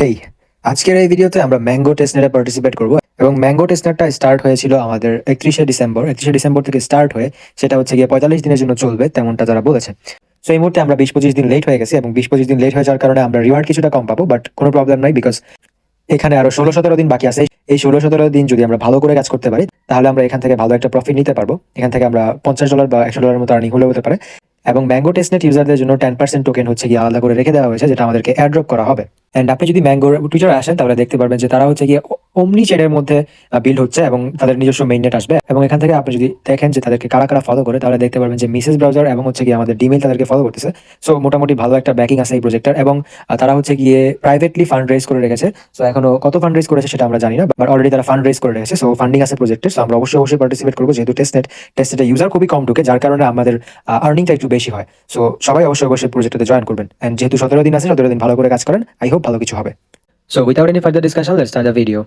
এই আজকের এই ভিডিওতে আমরা ম্যাঙ্গো টেস্টনেটে পার্টিসিপেট করব এবং ম্যাঙ্গো টেস্টনেটটা স্টার্ট হয়েছিল আমাদের 31শে ডিসেম্বর থেকে স্টার্ট হয়ে সেটা হচ্ছে গিয়ে 45 দিনের জন্য চলবে, তেমনটা তারা বলেছে। সো এই মুহূর্তে আমরা 20-25 দিন লেট হয়ে গেছি এবং 20-25 দিন লেট হয়ে যাওয়ার কারণে আমরা রিওয়ার্ড কিছুটা কম পাবো, বাট কোনো প্রবলেম নাই, বিকজ এখানে আরো 16-17 দিন বাকি আছে। এই 16-17 দিন যদি আমরা ভালো করে কাজ করতে পারি তাহলে আমরা এখান থেকে ভালো একটা প্রফিট নিতে পারবো। এখান থেকে আমরা $50 বা $100 মতো আর্নিং হলেও হতে পারে। এবং ম্যাঙ্গো টেস্টনেট ইউজারদের জন্য 10% টোকেন হচ্ছে গিয়ে আলাদা করে রেখে দেওয়া হয়েছে, যেটা আমাদেরকে এয়ারড্রপ করা হবে। এন্ড আপনি যদি ম্যাঙ্গোর টুইটারে আসেন তাহলে দেখতে পারবেন যে তারা হচ্ছে গিয়ে অমনি চেনের মধ্যে বিল্ড হচ্ছে এবং তাদের নিজস্ব মেইননেট আসবে। এবং এখান থেকে আপনি যদি দেখেন যে তাদেরকে কারা কারা ফলো করে তাহলে দেখতে পারবেন যে মিসেস ব্রাউজার এবং হচ্ছে গিয়ে আমাদের ডিমেল তাদেরকে ফলো করতেছে। সো মোটামুটি ভালো একটা ব্যাকিং আছে এই প্রজেক্টটার। এবং তারা হচ্ছে গিয়ে প্রাইভেটলি ফান্ড রেজ করে রেখেছে। সো এখনো কত ফান্ড রেজ করেছে সেটা আমরা জানি না, বাট অলরেডি তারা ফান্ড রেজ করে রেখেছে। সো ফান্ডিং আছে প্রজেক্টে। সো আমরা অবশ্যই পার্টিসিপেট করবো, যেহেতু টেস্টনেটে ইউজার খুবই কম ঢুকে, যার কারণে আমাদের আর্নিংটা একটু বেশি হয়। সো সবাই অবশ্যই প্রজেক্টে জয়েন করবেন। এন্ড যেহেতু 17 দিন আছে, 17 দিন ভালো করে কাজ করেন, আই হোপ ভালো কিছু হবে। So without any further discussion, let's start the video.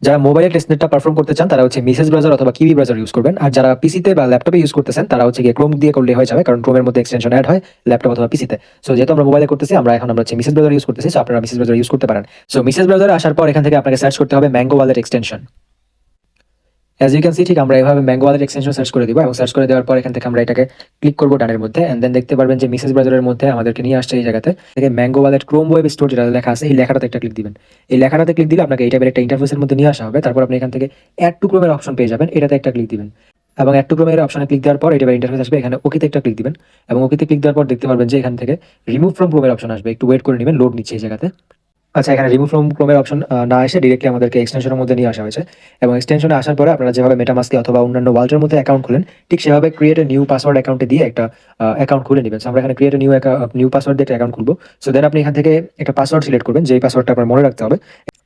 যারা মোবাইলে টেস্টনেটটা পারফর্ম করতে চান তারা হচ্ছে মিসেস ব্রাউজার অথবা কিউই ব্রাউজার ইউজ করবেন। আর যারা পিসিতে বা ল্যাপটপে ইউজ করতেছেন তারা হচ্ছে গিয়ে ক্রোম দিয়ে করলে হয়ে যাবে, কারণ ক্রোমের মধ্যে এক্সটেনশন অ্যাড হয় ল্যাপটপ অথবা পিসিতে। সো যেহেতু আমরা মোবাইলে করতেছি, আমরা হচ্ছে মিসেস ব্রাউজার ইউজ করতেছি। সো আপনারা মিসেস ব্রাউজার ইউজ করতে পারেন। সো মিসেস ব্রাউজারে আসার পর এখান থেকে আপনাকে সার্চ করতে হবে mango wallet extension. As you can see, ঠিক আমরা এভাবে ম্যাঙ্গো ওয়ালেট এক্সটেনশন সার্চ করে দিব এবং সার্চ করে দেওয়ার পর এখান থেকে আমরা এটাকে ক্লিক করবো ডানের মধ্যে। এন্ড দেন দেখতে পারবেন যে মিসেস ব্রাউজারের মধ্যে আমাদেরকে নিয়ে আসছে এই জায়গাতে থেকে mango wallet Chrome web store যেটা লেখা আছে, এই লেখাটাতে একটা ক্লিক দিবেন। এই লেখাটাতে ক্লিক দিলে আপনাকে এই টাইপের একটা ইন্টারফেসের মধ্যে নিয়ে আসা হবে। তারপর আপনি এখান থেকে অ্যাড টু ক্রোমের অপশন পেয়ে যাবেন, এটাতে একটা ক্লিক দিবেন। এবং অ্যাড টু ক্রোমের অপশনে ক্লিক দেওয়ার পর এটা ইন্টারফেস আসবে, এখানে ওকেতে একটা ক্লিক দিবেন। এবং ওকেতে ক্লিক দেওয়ার পর দেখতে পারবেন যে এখান থেকে রিমুভ ফ্রম ক্রোমের অপশন আসবে, একটু ওয়েট করে নেবেন, লোড নিচ্ছে এই জায়গাতে। আচ্ছা, এখানে রিমুভ ফ্রম ক্রোমের অপশন না এসে ডিরেক্টলি আমাদেরকে এক্সটেনশনের মধ্যে নিয়ে আসা হয়েছে। এবং এক্সটেনশনে আসার পরে আপনারা যেভাবে মেটামাস্কে অথবা অন্যান্য ওয়ালেটের মধ্যে অ্যাকাউন্ট খুলেন, ঠিক সেভাবে ক্রিয়েট এ নিউ পাসওয়ার্ড অ্যাকাউন্টে দিয়ে একটা অ্যাকাউন্ট খুলে নেবেন। সো আমরা এখানে ক্রিয়েট এ নিউ পাসওয়ার্ড দিয়ে একটা অ্যাকাউন্ট খুলবো। সো দেন আপনি এখান থেকে একটা পাসওয়ার্ড সিলেক্ট করবেন, যেই পাসওয়ার্ডটা আপনার মনে রাখতে হবে।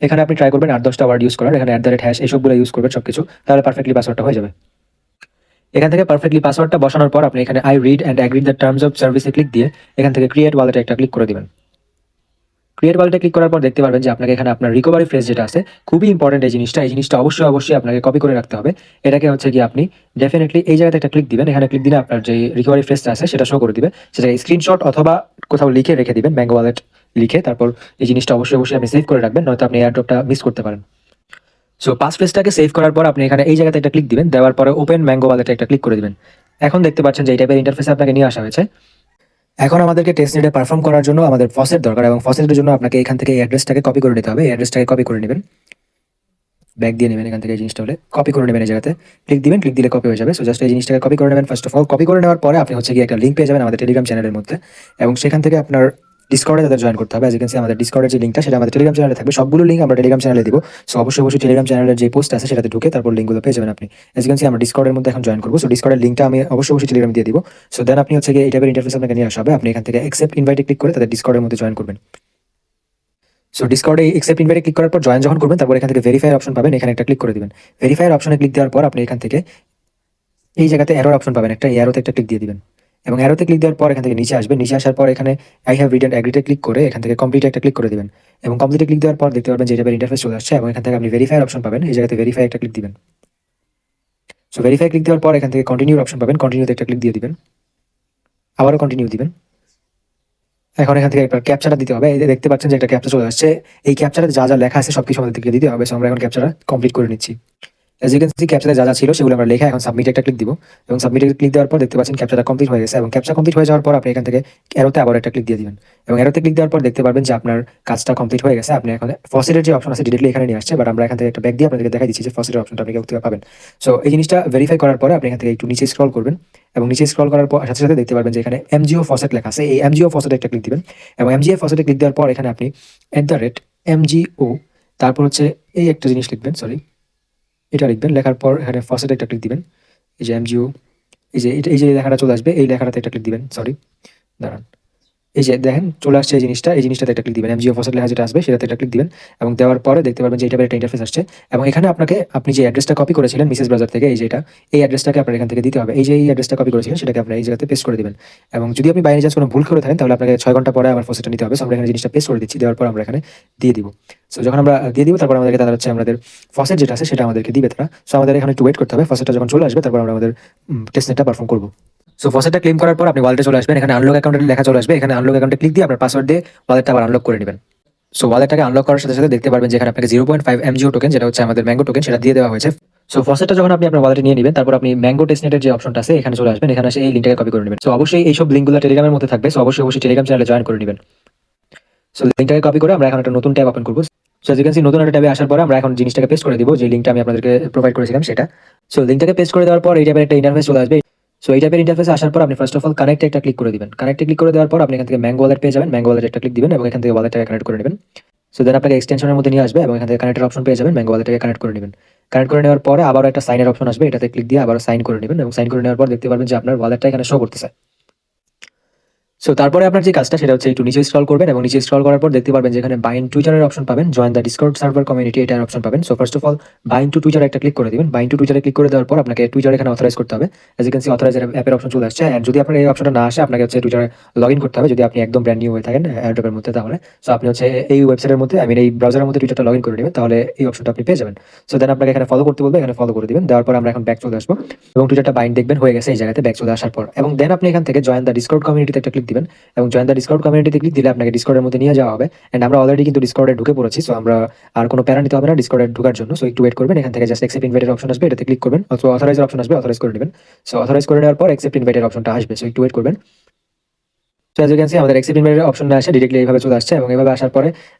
এখানে আপনি ট্রাই করবেন 8-10টা ওয়ার্ড ইউজ করার, এখানে @# এসবগুলো ইউজ করবেন সবকিছু, তাহলে পারফেক্টলি পাসওয়ার্ডটা হয়ে যাবে। এখান থেকে পারফেক্টলি পাসওয়ার্ডটা বসানোর পর আপনি এখানে I read and agree the terms of সার্ভিসে ক্লিক দিয়ে এখান থেকে ক্রিয়েট ওয়ালেটে একটা ক্লিক করে দিবেন। ক্রিয়েট ওয়ালেটে ক্লিক করার পর দেখতে পারবেন যে আপনাকে এখানে আপনার রিকভারি ফ্রেজ যেটা আছে, খুবই ইম্পর্টেন্ট এই জিনিসটা অবশ্যই আপনাকে কপি করে রাখতে হবে। এটাকে হচ্ছে কি আপনি ডেফিনেটলি এই জায়গাতে একটা ক্লিক দিবেন। এখানে ক্লিক দিলে আপনার যে রিকভারি ফ্রেজটা আছে সেটা শো করে দিবে, সেটা স্ক্রিনশট অথবা কোথাও লিখে রেখে দিবেন, ম্যাঙ্গো ওয়ালেট লিখে। তারপর এই জিনিসটা অবশ্যই আপনি সেভ করে রাখবেন, নয়তো আপনি এয়ারড্রপটা মিস করতে পারেন। সো পাস ফ্রেজটাকে সেভ করার পর আপনি এখানে এই জায়গাতে একটা ক্লিক দিবেন, দেওয়ার পরে ওপেন ম্যাঙ্গো ওয়ালেটে একটা ক্লিক করে দিবেন। এখন দেখতে পাচ্ছেন যে এই টাইপের ইন্টারফেসে আপনাকে নিয়ে আসা হয়েছে। এখন আমাদেরকে টেস্টনেটে পারফর্ম করার জন্য আমাদের ফসেট দরকার, এবং ফসেটের জন্য আপনাকে এখান থেকে এই অ্যাড্রেসটাকে কপি করে নিতে হবে। এই অ্যাড্রেসটাকে কপি করে নেবেন, ব্যাক দিয়ে নেবেন, এখান থেকে এই জিনিসটা হলে কপি করে নেবেন, এই জায়গাতে ক্লিক দিবেন, ক্লিক দিলে কপি হয়ে যাবে। সো জাস্ট এই জিনিসটাকে কপি করে নেবেন। ফার্স্ট অফ অল কপি করে নেওয়ার পরে আপনি হচ্ছে গিয়ে একটা লিঙ্ক পেয়ে যাবেন আমাদের টেলিগ্রাম চ্যানেলের মধ্যে, এবং সেখান থেকে আপনার ডিসকর্ডে তাদের জয়েন করতে হবে। অ্যাজ ইউ ক্যান সি আমাদের ডিসকর্ডের যে লিঙ্কটা সেটা আমাদের টেলিগ্রাম চ্যানেলে থাকবে, সবগুলো লিঙ্ক আমরা টেলিগ্রাম চ্যানেলে দিব। সো অবশ্যই টেলিগ্রাম চ্যানেলের যে পোস্ট আছে সেটাতে ঢুকে তারপর লিঙ্কগুলো পেয়ে যাবেন আপনি। অ্যাজ ইউ ক্যান সি আমরা ডিসকর্ডের মধ্যে এখন জয়েন করবো। সো ডিসকর্ডের লিঙ্কটা আমি অবশ্যই টেলিগ্রামে দিয়ে দিব। সো দেন আপনি হচ্ছে গিয়ে এই টাইপের ইন্টারফেস আপনাকে নিয়ে আসা হবে। আপনি এখান থেকে অ্যাকসেপ্ট ইনভাইটে ক্লিক করে তাদের ডিসকর্ডের মধ্যে জয়েন করবেন। সো ডিসকর্ডে অ্যাকসেপ্ট ইনভাইটে ক্লিক করার পর জয়েন যখন করবেন, তারপর এখান থেকে ভেরিফাই অপশন পাবেন, এখানে একটা ক্লিক করে দিবেন। ভেরিফাই অপশনে ক্লিক দেওয়ার পর আপনি এখান থেকে এই জায়গাতে অ্যারোর অপশন পাবেন একটা, এই অ্যারোতে একটা ক্লিক দিয়ে দিবেন। এবং অ্যারোতে ক্লিক দেওয়ার পর এখান থেকে নিচে আসবেন, নিচে আসার পর এখানে আই হ্যাভ রিড অ্যান্ড অ্যাগ্রিতে ক্লিক করে এখান থেকে কমপ্লিট একটা ক্লিক করে দিবেন। এবং কমপ্লিটে ক্লিক দেওয়ার পর দেখতে পারবেন যে এটা ইন্টারফেস চলে আসছে, এবং এখান থেকে আপনি ভেরিফাই অপশন পাবেন, এই জায়গাতে ভেরিফাই একটা ক্লিক দিবেন। সো ভেরিফাই ক্লিক দেওয়ার পর এখান থেকে কন্টিনিউ অপশন পাবেন, কন্টিনিউতে একটা ক্লিক দিয়ে দিবেন, আবারও কন্টিনিউ দিবেন। এখন এখান থেকে একটা ক্যাপচাটা দিতে হবে, এই যে দেখতে পাচ্ছেন যে একটা ক্যাপচা চলে আসছে। এই ক্যাপচাটাতে যা যা লেখা আছে সবকিছু আমাদেরকে দিতে হবে। সো আমরা এখন ক্যাপচাটা কমপ্লিট করে নিচ্ছি। অ্যাজ ইউ ক্যান সি ক্যাপচারে যা যা ছিল সেগুলো আমরা লেখা এখন সাবমিটে একটা ক্লিক দিব। এবং সাবমিটে ক্লিক দেওয়ার পর দেখতে পাচ্ছেন ক্যাপচাটা কমপ্লিট হয়ে গেছে। এবং ক্যাপচা কমপ্লিট হয়ে যাওয়ার পর আপনি এখান থেকে অ্যারোতে আবার একটা ক্লিক দিয়ে দিবেন। এবং অ্যারোতে ক্লিক দেওয়ার পর দেখতে পারবেন যে আপনার কাজটা কমপ্লিট হয়ে গেছে। আপনি এখন ফসেটের যে অপশন আছে ডিরেক্টলি এখানে নিয়ে আসছে, বাট আমরা এখান থেকে একটা ব্যাক দিয়ে আপনাদেরকে দেখাই দিচ্ছি যে ফসেটের অপশনটা আপনি কোথায় পাবেন। সো এই জিনিসটা ভেরিফাই করার পরে আপনি এখান থেকে একটু নিচে স্ক্রল করবেন, এবং নিচে স্ক্রল করার পর সাথে সাথে দেখতে পারবেন যে এখানে এমজিও ফসেট লেখা আছে, এই এমজিও ফসেটে একটা ক্লিক দিবেন। এবং এমজিও ফসেটে ক্লিক দেওয়ার পর এখানে আপনি @MGO, তারপর হচ্ছে এই একটা জিনিস লিখবেন, সরি এটা লিখবেন, লেখার পর এখানে ফসেটে একটা ক্লিক দিবেন। এই যে এমজিও, এই যে লেখাটা চলে আসবে, এই লেখাটাতে একটা ক্লিক দিবেন, সরি দাঁড়ান, এই যে দেখেন চলে আসছে এই জিনিসটাতে একটা ক্লিক দিবেন, এমজিও ফসেট লেখা যেটা আসবে সেটাতে একটা ক্লিক দিবেন। এবং দেওয়ার পরে দেখতে পারবেন যে এটা একটা ইন্টারফেস আসছে। এবং এখানে আপনি যে অ্যাড্রেসটা কপি করেছিলেন মিসেস ব্রাউজার থেকে, এই যে এই অ্যাড্রেসটাকে আপনার এখান থেকে দিতে হবে। এই যে এই অ্যাড্রেসটা কপি করেছিলেন সেটাকে আপনার এই জায়গাতে পেস্ট করে দিবেন। এবং যদি আপনি বাইরে কোনো ভুল করে থাকেন তাহলে আপনাকে 6 ঘন্টা পরে আবার ফসেটটা নিতে হবে। সো আমরা এখানে জিনিসটা পেস্ট করে দিচ্ছি, দেওয়ার পর আমরা এখানে দিয়ে দিব। সো যখন আমরা দিয়ে দিব তারপর আমাদেরকে তারা হচ্ছে আমাদের ফসেট যেটা আছে সেটা আমাদেরকে দিবে তারা। সো আমাদের এখানে একটু ওয়েট করতে হবে, ফসেটটা যখন চলে আসবে তারপর আমরা আমাদের টেস্টনেটটা পারফর্ম করবো। সো ফসেটটা ক্লেম করার পর আপনি ওয়ালেটে চলে আসবেন, এখানে আনলক অ্যাকাউন্টের লেখা চলে আসবে, এখানে আনলক অ্যাকাউন্টে ক্লিক দিয়ে আপনার পাসওয়ার্ড দিয়ে ওয়ালেটটা আবার আনলক করে নেবেন। সো ওয়ালেটটাকে আনলক করার সাথে সাথে দেখতে পারবেন যে এখানে আপনাকে 0.5 MGO টোকেন, যেটা হচ্ছে আমাদের ম্যাঙ্গো টোকেন, সেটা দিয়ে দেওয়া হয়েছে। সো ফসেটটা যখন আপনি আপনার ওয়ালেটে নিয়ে নেবেন, তারপর আপনি ম্যাঙ্গো টেস্টনেটের যে অপশনটা আছে এখানে চলে আসবেন, এখানে এসে এই লিঙ্কটাকে কপি করে নেবেন। সো অবশ্যই এইসব লিঙ্কগুলো টেলিগ্রামের মধ্যে থাকবে, সো অবশ্যই টেলিগ্রাম চ্যানেলে জয়েন করে নেবেন। সো লিঙ্কটাকে কপি করে আমরা এখন একটা নতুন ট্যাব ওপেন করবো। So as you can see, নতুন একটা ট্যাবে আসার পরে আমরা এখন জিনিসটাকে পেস্ট করে দিব, যে লিঙ্কটা আমি আপনাদেরকে প্রোভাইড করেছিলাম সেটা। সো লিঙ্কটাকে পেস্ট করে দেওয়ার পর এই টাইপের একটা ইন্টারফেস চলে আসবে। সো এই টাইপের ইন্টারফেসে আসার পর আপনি ফার্স্ট অফ অল কানেক্টে একটা ক্লিক করে দিবেন। কানেক্টে ক্লিক করে দেওয়ার পর আপনি এখান থেকে ম্যাঙ্গো ওয়ালেট পেয়ে যাবেন, ম্যাঙ্গো ওয়ালেট একটা ক্লিক দিবেন এবং এখান থেকে ওয়ালেটটাকে কানেক্ট করে নেবেন। সো দেন আপনাকে এক্সটেনশনের মধ্যে নিয়ে আসবে এবং এখান থেকে কানেক্টের অপশন পেয়ে যাবেন, ম্যাঙ্গো ওয়ালেটটাকে কানেক্ট করে নেবেন। কানেক্ট করে নেওয়ার পরে আবারও একটা সাইনের অপশন আসবে, এটাতে ক্লিক দিয়ে আবার সাইন করে নেবেন এবং সাইন করে নেওয়ার পর দেখতে পারবেন যে আপনার ওয়ালেটটা এখানে শো করতেছে। সো তারপরে আপনার যে কাজটা সেটা হচ্ছে একটু নিচে স্ক্রল করবেন এবং নিচে স্ক্রল করার পর দেখতে পারবেন যেখানে বাইন্ড টুইটারের অপশন পাবেন, join the Discord server community এটার অপশন পাবেন। So first of all bind to Twitter একটা ক্লিক করে দিবেন। বাইন্ড টু টুইটারে ক্লিক করে দেওয়ার পর আপনাকে টুইটার এখানে অথরাইজ করতে হবে। As you can see authorise অ্যাপের অপশন চলে আসছে। এন্ড যদি আপনার এই অপশনটা না আসে, আপনাকে হচ্ছে টুইটারে লগ ইন করতে হবে যদি আপনি একদম ব্র্যান্ড নিউ হয়ে থাকেন অ্যাড্রপের মধ্যে। তাহলে সো আপনি হচ্ছে এই ওয়েবসাইটের মধ্যে, আই মিন এই ব্রাউজারের মধ্যে টুইটারটা লগ ইন করে নেবেন, তাহলে এই অপশনটা আপনি পেয়ে যাবেন। সো দেন আপনাকে এখানে ফলো করতে বলবে, এখানে ফলো করে দিবেন। দেওয়ার পর আমরা এখন ব্যাক চলে আসবো এবং টুইটারটা বাইন্ড দেখবেন হয়ে গেছে এই জায়গাতে ব্যাক চলে আসার পর। এবং দেন আপনি এখান থেকে জয়েন দ্য ডিসকর্ড কমিউনিটিতে একটা ক্লিক দিবেন এবং জয়েন দ্য ডিসকর্ড কমিউনিটিতে ক্লিক দিলে আপনাকে ডিসকর্ডের মধ্যে নিয়ে যাওয়া হবে। এন্ড আমরা অলরেডি কিন্তু ডিসকর্ডে ঢুকে পড়েছি, সো আমরা আর কোনো প্যারা নিতে হবে না ডিসকর্ডে ঢোকার জন্য। সো একটু ওয়েট করবেন, এখান থেকে জাস্ট অ্যাকসেপ্ট ইনভাইটের অপশন আসবে, এটাতে ক্লিক করবেন, অথবা অথরাইজের অপশন আসবে, অথরাইজ করে নেবেন। সো অথরাইজ করে নেওয়ার পর অ্যাকসেপ্ট ইনভাইটের অপশনটা আসবে, সো একটু ওয়েট করবেন। So as you can see আমাদের অ্যাকসেপ্ট ইনভাইটের অপশনটা আসে ডিরেক্টলি এইভাবে চলে আসছে এবং এইভাবে আসার পরে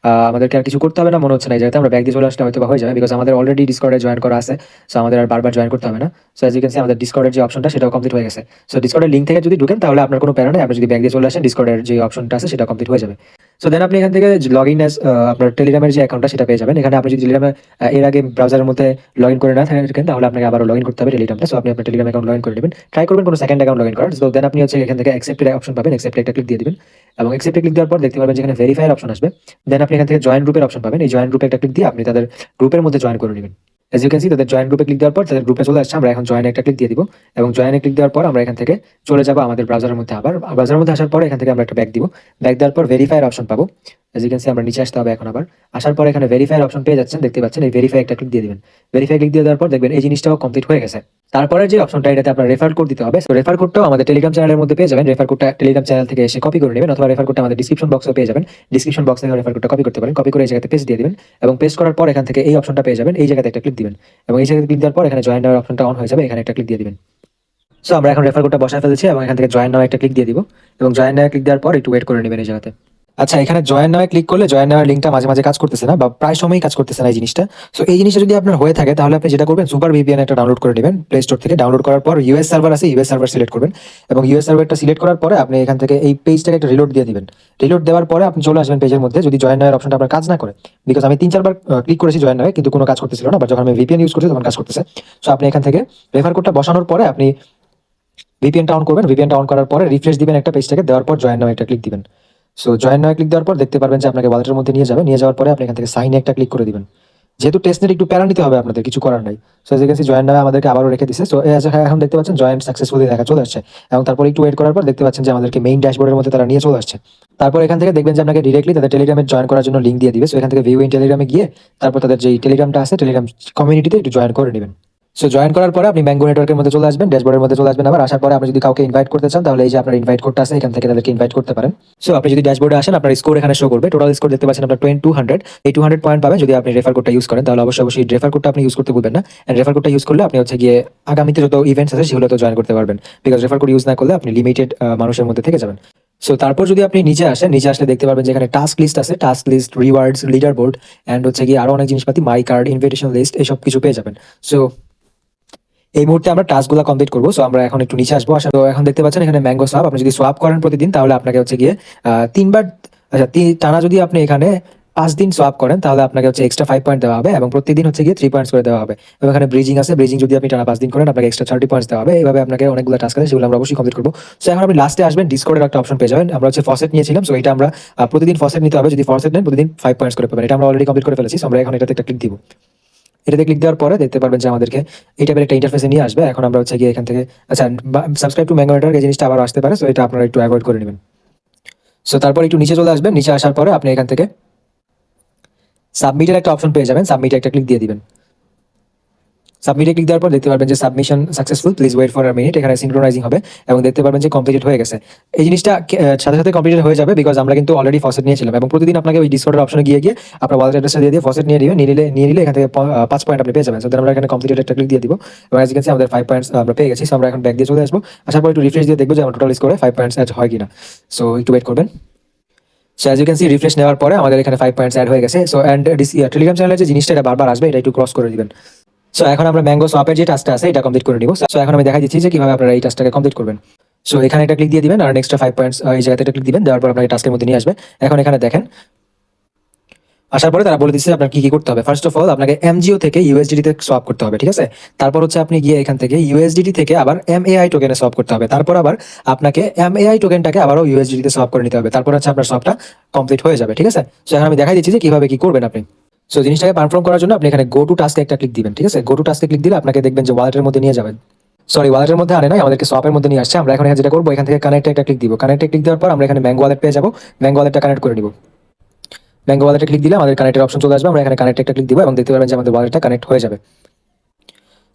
আমাদেরকে আর কিছু করতে হবে না মনে হচ্ছে না, এই জায়গাতে আমরা ব্যাক দিয়ে চলে আসলে হয়তো বা হয়ে যাবে, বিকজ আমাদের অলরেডি ডিসকর্ডে জয়েন করা আছে। সো আমাদের আর বারবার জয়েন করতে হবে না। So as you can see আমাদের ডিসকর্ডের যে অপশনটা সেটাও কমপ্লিট হয়ে গেছে। সো ডিসকর্ডের লিঙ্ক থেকে যদি ঢুকেন তাহলে আপনার কোনো প্যারা নেই, আপনি যদি ব্যাক দিয়ে চলে আসেন ডিসকর্ডের যে অপশনটা আছে সেটা কমপ্লিট হয়ে যাবে। সো দেন আপনি এখান থেকে লগ ইন অ্যাজ আপনার টেলিগ্রামের যে অ্যাকাউন্টটা সেটা পেয়ে যাবেন। এখানে আপনি যদি টেলিগ্রামে এর আগে ব্রাউজারের মধ্যে লগ ইন করে না থাকেন তাহলে আপনাকে আবার লগ ইন করতে হবে টেলিগ্রামটা। সো আপনি আপনার টেলিগ্রাম অ্যাকাউন্ট লগ ইন করে নেবেন, ট্রাই করবেন কোনো সেকেন্ড অ্যাকাউন্ট লগ ইন করার। সো দেন আপনি হচ্ছে এখান থেকে অ্যাকসেপ্টের অপশন পাবেন, অ্যাকসেপ্টে একটা ক্লিক দিয়ে দিবেন এবং অ্যাকসেপ্টে ক্লিক দেওয়ার পর দেখতে পারবেন যেখানে ভেরিফাইয়ের অপশন আসবে। দেন আপনি এখান থেকে জয়েন গ্রুপের অপশন পাবেন, এই জয়েন গ্রুপে একটা ক্লিক দিয়ে আপনি তাদের গ্রুপের মধ্যে জয়েন করে নেবেন। এজ ইউ ক্যান সি তাদের জয়েন গ্রুপে ক্লিক দেওয়ার পর তাদের গ্রুপে চলে আসছে, আমরা এখন জয়েন একটা ক্লিক দিয়ে দিব এবং জয়েনে ক্লিক দেওয়ার পর আমরা এখান থেকে চলে যাব আমাদের ব্রাউজারের মধ্যে। আবার ব্রাউজারের মধ্যে আসার পরে এখান থেকে আমরা একটা ব্যাক দিব, ব্যাক দেওয়ার পর ভেরিফাইয়ের অপশন পাবো। এজ ইউ ক্যান সি আমরা নিচে আসতে হবে এখন আবার। আসার পর এখানে ভেরিফাইয়ের অপশন পেয়ে যাচ্ছেন, দেখতে পাচ্ছেন, এই ভেরিফাই একটা ক্লিক দিয়ে দিবেন। ভেরিফাই ক্লিক দিয়ে দেওয়ার পর দেখবেন এই জিনিসটাও কমপ্লিট হয়ে গেছে। তারপরে যে অপশনটা এটাতে আপনার রেফার কোড দিতে হবে, সো রেফার কোডটাও আমাদের টেলিগ্রাম চ্যানেলের মধ্যে পেয়ে যাবেন। রেফার কোডটা টেলিগ্রাম চ্যানেল থেকে এসে কপি করে নেবেন, অথবা রেফার কোডটা আমাদের ডিসক্রিপশন বক্সে পেয়ে যাবেন। ডিসক্রিপশন বক্স থেকে রেফার কোডটা কপি করতে পারেন, কপি করে এই জায়গাতে পেস্ট দিয়ে দিবেন এবং পেস্ট করার পর এখান থেকে এই অপশনটা পেয়ে যাবেন, এই জায়গাতে একটা ক্লিক দিবেন এবং এই জায়গাতে ক্লিক দেওয়ার পর এখানে জয়েন নাও অপশনটা অন হয়ে যাবে, এখানে একটা ক্লিক দিয়ে দিবেন। সো আমরা এখন রেফার কোডটা বসায় ফেলেছি এবং এখান থেকে জয়েন নাও একটা ক্লিক দিয়ে দিব এবং জয়েন নাও ক্লিক দেওয়ার পর একটু ওয়েট করে নেবেন এই জায়গাতে। আচ্ছা, এখানে জয়েন নামে ক্লিক করলে জয়েন নামের লিঙ্কটা মাঝে মাঝে কাজ করতেছে না বা প্রায় সময়ই কাজ করতেছে না এই জিনিসটা। সো এই জিনিসটা যদি আপনার হয়ে থাকে তাহলে আপনি যেটা করবেন, সুপার ভিপিএন একটা ডাউনলোড করে নেবেন প্লে স্টোর থেকে। ডাউনলোড করার পর ইউএস সার্ভার আছে, ইউএস সার্ভার সিলেক্ট করবেন এবং ইউএস সার্ভারটা সিলেক্ট করার পরে আপনি এখান থেকে এই পেজটাকে একটা রিলোড দিয়ে দিবেন। রিলোড দেওয়ার পরে আপনি চলে আসবেন পেজের মধ্যে, যদি জয়েন নামের অপশনটা আপনার কাজ না করে, বিকজ আমি 3-4 বার ক্লিক করেছি জয়েন নামে কিন্তু কোনো কাজ করতেছিল না, বাট যখন আমি ভিপিএন ইউজ করছি তখন কাজ করতেছে। সো আপনি এখান থেকে রেফার কোডটা বসানোর পরে আপনি ভিপিএনটা অন করবেন, ভিপিএনটা অন করার পরে রিফ্রেশ দিবেন একটা পেজটাকে, দেওয়ার পর জয়েন নামে একটা ক্লিক দিবেন। সো জয়েন নামে ক্লিক দেওয়ার পর দেখতে পারবেন যে আপনাকে ওয়ালেটের মধ্যে নিয়ে যাবে, নিয়ে যাওয়ার পরে আপনি এখান থেকে সাইনে একটা ক্লিক করে দিবেন। যেহেতু টেস্টনেট একটু প্যারা নিতে হবে আপনাদের, কিছু করার নাই। সো এজ ইউ জয়েন নামে আমাদেরকে আবারও রেখে দিছে। সো এখন দেখতে পাচ্ছেন জয়েন সাকসেসফুলি দেখা চলে আসছে এবং তারপর একটু ওয়েট করার পর দেখতে পাচ্ছেন যে আমাদেরকে মেইন ড্যাশবোর্ডের মধ্যে তারা নিয়ে চলে আসছে। তারপর এখান থেকে দেখবেন যে আপনাকে ডিরেক্টলি তাদের টেলিগ্রামে জয়েন করার জন্য লিঙ্ক দিয়ে দিবে। সো এখান থেকে ভিউ ইন টেলিগ্রামে গিয়ে তারপর তাদের যে টেলিগ্রামটা আছে টেলিগ্রাম কমিউনিটিতে একটু জয়েন করে নেবেন। সো জয়েন করার পরে আপনি ম্যাঙ্গো নেটওয়ার্কের মধ্যে চলে আসবেন, ড্যাশবোর্ডের মধ্যে চলে আসবেন। আবার আসার পরে আপনি যদি কাউকে ইনভাইট করতে চান তাহলে এই যে আপনার ইনভাইট কোডটা আছে, এখান থেকে তাদেরকে ইনভাইট করতে পারেন। সো আপনি যদি ড্যাশবোর্ডে আসেন আপনার স্কোর এখানে শো করবে, টোটাল স্কোর দেখতে পাচ্ছেন আপনার 200। এই 200 পয়েন্ট পাবেন যদি আপনি রেফার কোডটা ইউজ করেন, তাহলে অবশ্যই রেফার কোডটা আপনি ইউজ করতে ভুলবেন না। এন্ড রেফার কোডটা ইউজ করলে আপনি হচ্ছে গিয়ে আগামীতে যত ইভেন্টস আছে সেগুলোতে জয়েন করতে পারবেন, বিকজ রেফার কোড ইউজ না করলে আপনি লিমিটেড মানুষের মধ্যে থেকে যাবেন। সো তারপর যদি আপনি নিচে আসেন, নিচে আসলে দেখতে পারবেন যে এখানে টাস্ক লিস্ট আছে, task list, rewards, leaderboard and হচ্ছে গিয়ে আরো অনেক জিনিসপাতি, মাই কার্ড, ইনভিটেশন লিস্ট, এইসব কিছু পেয়ে যাবেন। সো এই মুহূর্তে আমরা টাস্কগুলো কমপ্লিট করবো। সো আমরা এখন একটু নিচে আসবো। তো এখন দেখতে পাচ্ছেন এখানে ম্যাঙ্গো সোয়াপ, আপনি যদি সোয়াপ করেন প্রতিদিন তাহলে আপনাকে হচ্ছে গিয়ে 3 বার, আচ্ছা টানা যদি আপনি এখানে 5 দিন সোয়াপ করেন তাহলে আপনাকে হচ্ছে এক্সট্রা 5 পয়েন্ট দেওয়া হবে এবং প্রতিদিন হচ্ছে গিয়ে 3 পয়েন্টস করে দেওয়া হবে। এবং এখানে ব্রিজিং আছে, ব্রিজিং যদি আপনি টানা 5 দিন করেন আপনাকে এক্সট্রা 30 পয়েন্টস দেওয়া হবে। এইভাবে আপনাকে অনেকগুলো টাস্ক আছে সেগুলো আমরা অবশ্যই কমপ্লিট করবো। সো এখন আপনি লাস্টে আসবেন, ডিসকর্ডের একটা অপশন পেয়ে যাবেন। আমরা হচ্ছে ফসেট নিয়েছিলাম, সো এটা আমরা প্রতিদিন ফসেট নিতে হবে, যদি ফসেট নেন প্রতিদিন 5 পয়েন্টস করে পাবেন। এটা আমরা অলরেডি কমপ্লিট করে ফেলেছি। সো আমরা এখন এটাতে একটা ক্লিক দিব। এটাতে ক্লিক দেওয়ার পরে দেখতে পারবেন যে আমাদেরকে এই টাইপের একটা ইন্টারফেসে নিয়ে আসবে। এখন আমরা হচ্ছে গিয়ে এখান থেকে, আচ্ছা সাবস্ক্রাইব টু ম্যাঙ্গো নেটওয়ার্ক, এই জিনিসটা আবার আসতে পারে, সো এটা আপনারা একটু অ্যাভয়েড করে নেবেন। সো তারপর একটু নিচে চলে আসবেন, নিচে আসার পরে আপনি এখান থেকে সাবমিটের একটা অপশন পেয়ে যাবেন, সাবমিটে একটা ক্লিক দিয়ে দিবেন। সাবমিটে ক্লিক দেওয়ার পর দেখতে পারবেন যে submission successful, please wait for a minute, এখানে সিনক্রোনাইজিং হবে এবং দেখতে পারবেন যে কমপ্লিটেড হয়ে গেছে। এই জিনিসটা সাথে সাথে কমপ্লিটেড হয়ে যাবে বিকজ আমরা কিন্তু অলরেডি ফসেট নিয়েছিলাম এবং প্রতিদিন আপনাকে ওই ডিসকর্ডের অপশনে গিয়ে গিয়ে আপনার ওয়ালেট অ্যাড্রেসটা দিয়ে ফসেট নিয়ে নিলে এখান থেকে 5 পয়েন্ট আপনি পেয়ে যাবেন। সো দেন আমরা এখানে কমপ্লিটেড একটা ক্লিক দিয়ে দিব এবং অ্যাজ ইউ ক্যান সি আমাদের 5 পয়েন্টস আমরা পেয়ে গেছি। সো আমরা এখন ব্যাক দিয়ে চলে আসবো, আসার পর একটু রিফ্রেশ দিয়ে দেখবো যে আমার টোটাল স্কোরে 5 পয়েন্টস অ্যাড হয় কিনা। সো একটু ওয়েট করবেন। So as you can see refresh নেওয়ার পরে আমাদের এখানে 5 পয়েন্টস অ্যাড হয়ে গেছে। সো অ্যান্ড টেলিগ্রাম চ্যানেলে যে জিনিসটা এটা বারবার আসবে, এটা একটু ক্রস করে দিবেন। সো এখন আমরা ম্যাঙ্গো সোয়াপের যে টাস্কটা আছে এটা কমপ্লিট করে নিব। সো এখন আমি দেখাই দিচ্ছি যে কিভাবে আপনারা এই টাস্কটাকে কমপ্লিট করবেন। সো এখানে একটা ক্লিক দিয়ে দিবেন আর নেক্সট 5 পয়েন্টস এই জায়গাতে একটা ক্লিক দিবেন, দেওয়ার পর আপনাকে টাস্কের মধ্যে নিয়ে আসবে। এখন এখানে দেখেন, আসার পরে তারা বলে দিচ্ছে আপনার কি কি করতে হবে। ফার্স্ট অফ অল আপনাকে এমজিও থেকে ইউএসডিটি তে সোয়াপ করতে হবে, ঠিক আছে। তারপর হচ্ছে আপনি গিয়ে এখান থেকে ইউএসডিটি থেকে আবার এমএআই টোকেনে সোয়াপ করতে হবে। তারপর আবার আপনাকে এমএআই টোকেনটাকে আবারও ইউএসডিটি তে সোয়াপ করে নিতে হবে। তারপর হচ্ছে আপনার সোয়াপটা কমপ্লিট হয়ে যাবে, ঠিক আছে। সো এখন আমি দেখাই দিচ্ছি যে কিভাবে কি করবেন আপনি। সো জিনিসটাকে পারফর্ম করার জন্য আপনি এখানে গো টু টাস্কে একটা ক্লিক দিবেন, ঠিক আছে। গো টু টাস্কে ক্লিক দিলে আপনাকে দেখবেন যে ওয়ালেটের মধ্যে নিয়ে যাবেন। সরি, ওয়ালেটের মধ্যে আনে নাই, আমাদেরকে সোয়াপের মধ্যে নিয়ে আসছে। আমরা এখন যেটা করবো, এখান থেকে কানেক্টে একটা ক্লিক দিব। কানেক্টে ক্লিক দেওয়ার পর আমরা এখানে ম্যাঙ্গো ওয়ালেট পেয়ে যাবো। ম্যাঙ্গো ওয়ালেটটা কানেক্ট করে নিব। ম্যাঙ্গো ওয়ালেটে ক্লিক দিলে আমাদের কানেক্টের অপশন চলে আসবে। আমরা এখানে কানেক্ট একটা ক্লিক দিব এবং দেখতে পারবেন যে আমাদের ওয়ালেটটা কানেক্ট হয়ে যাবে।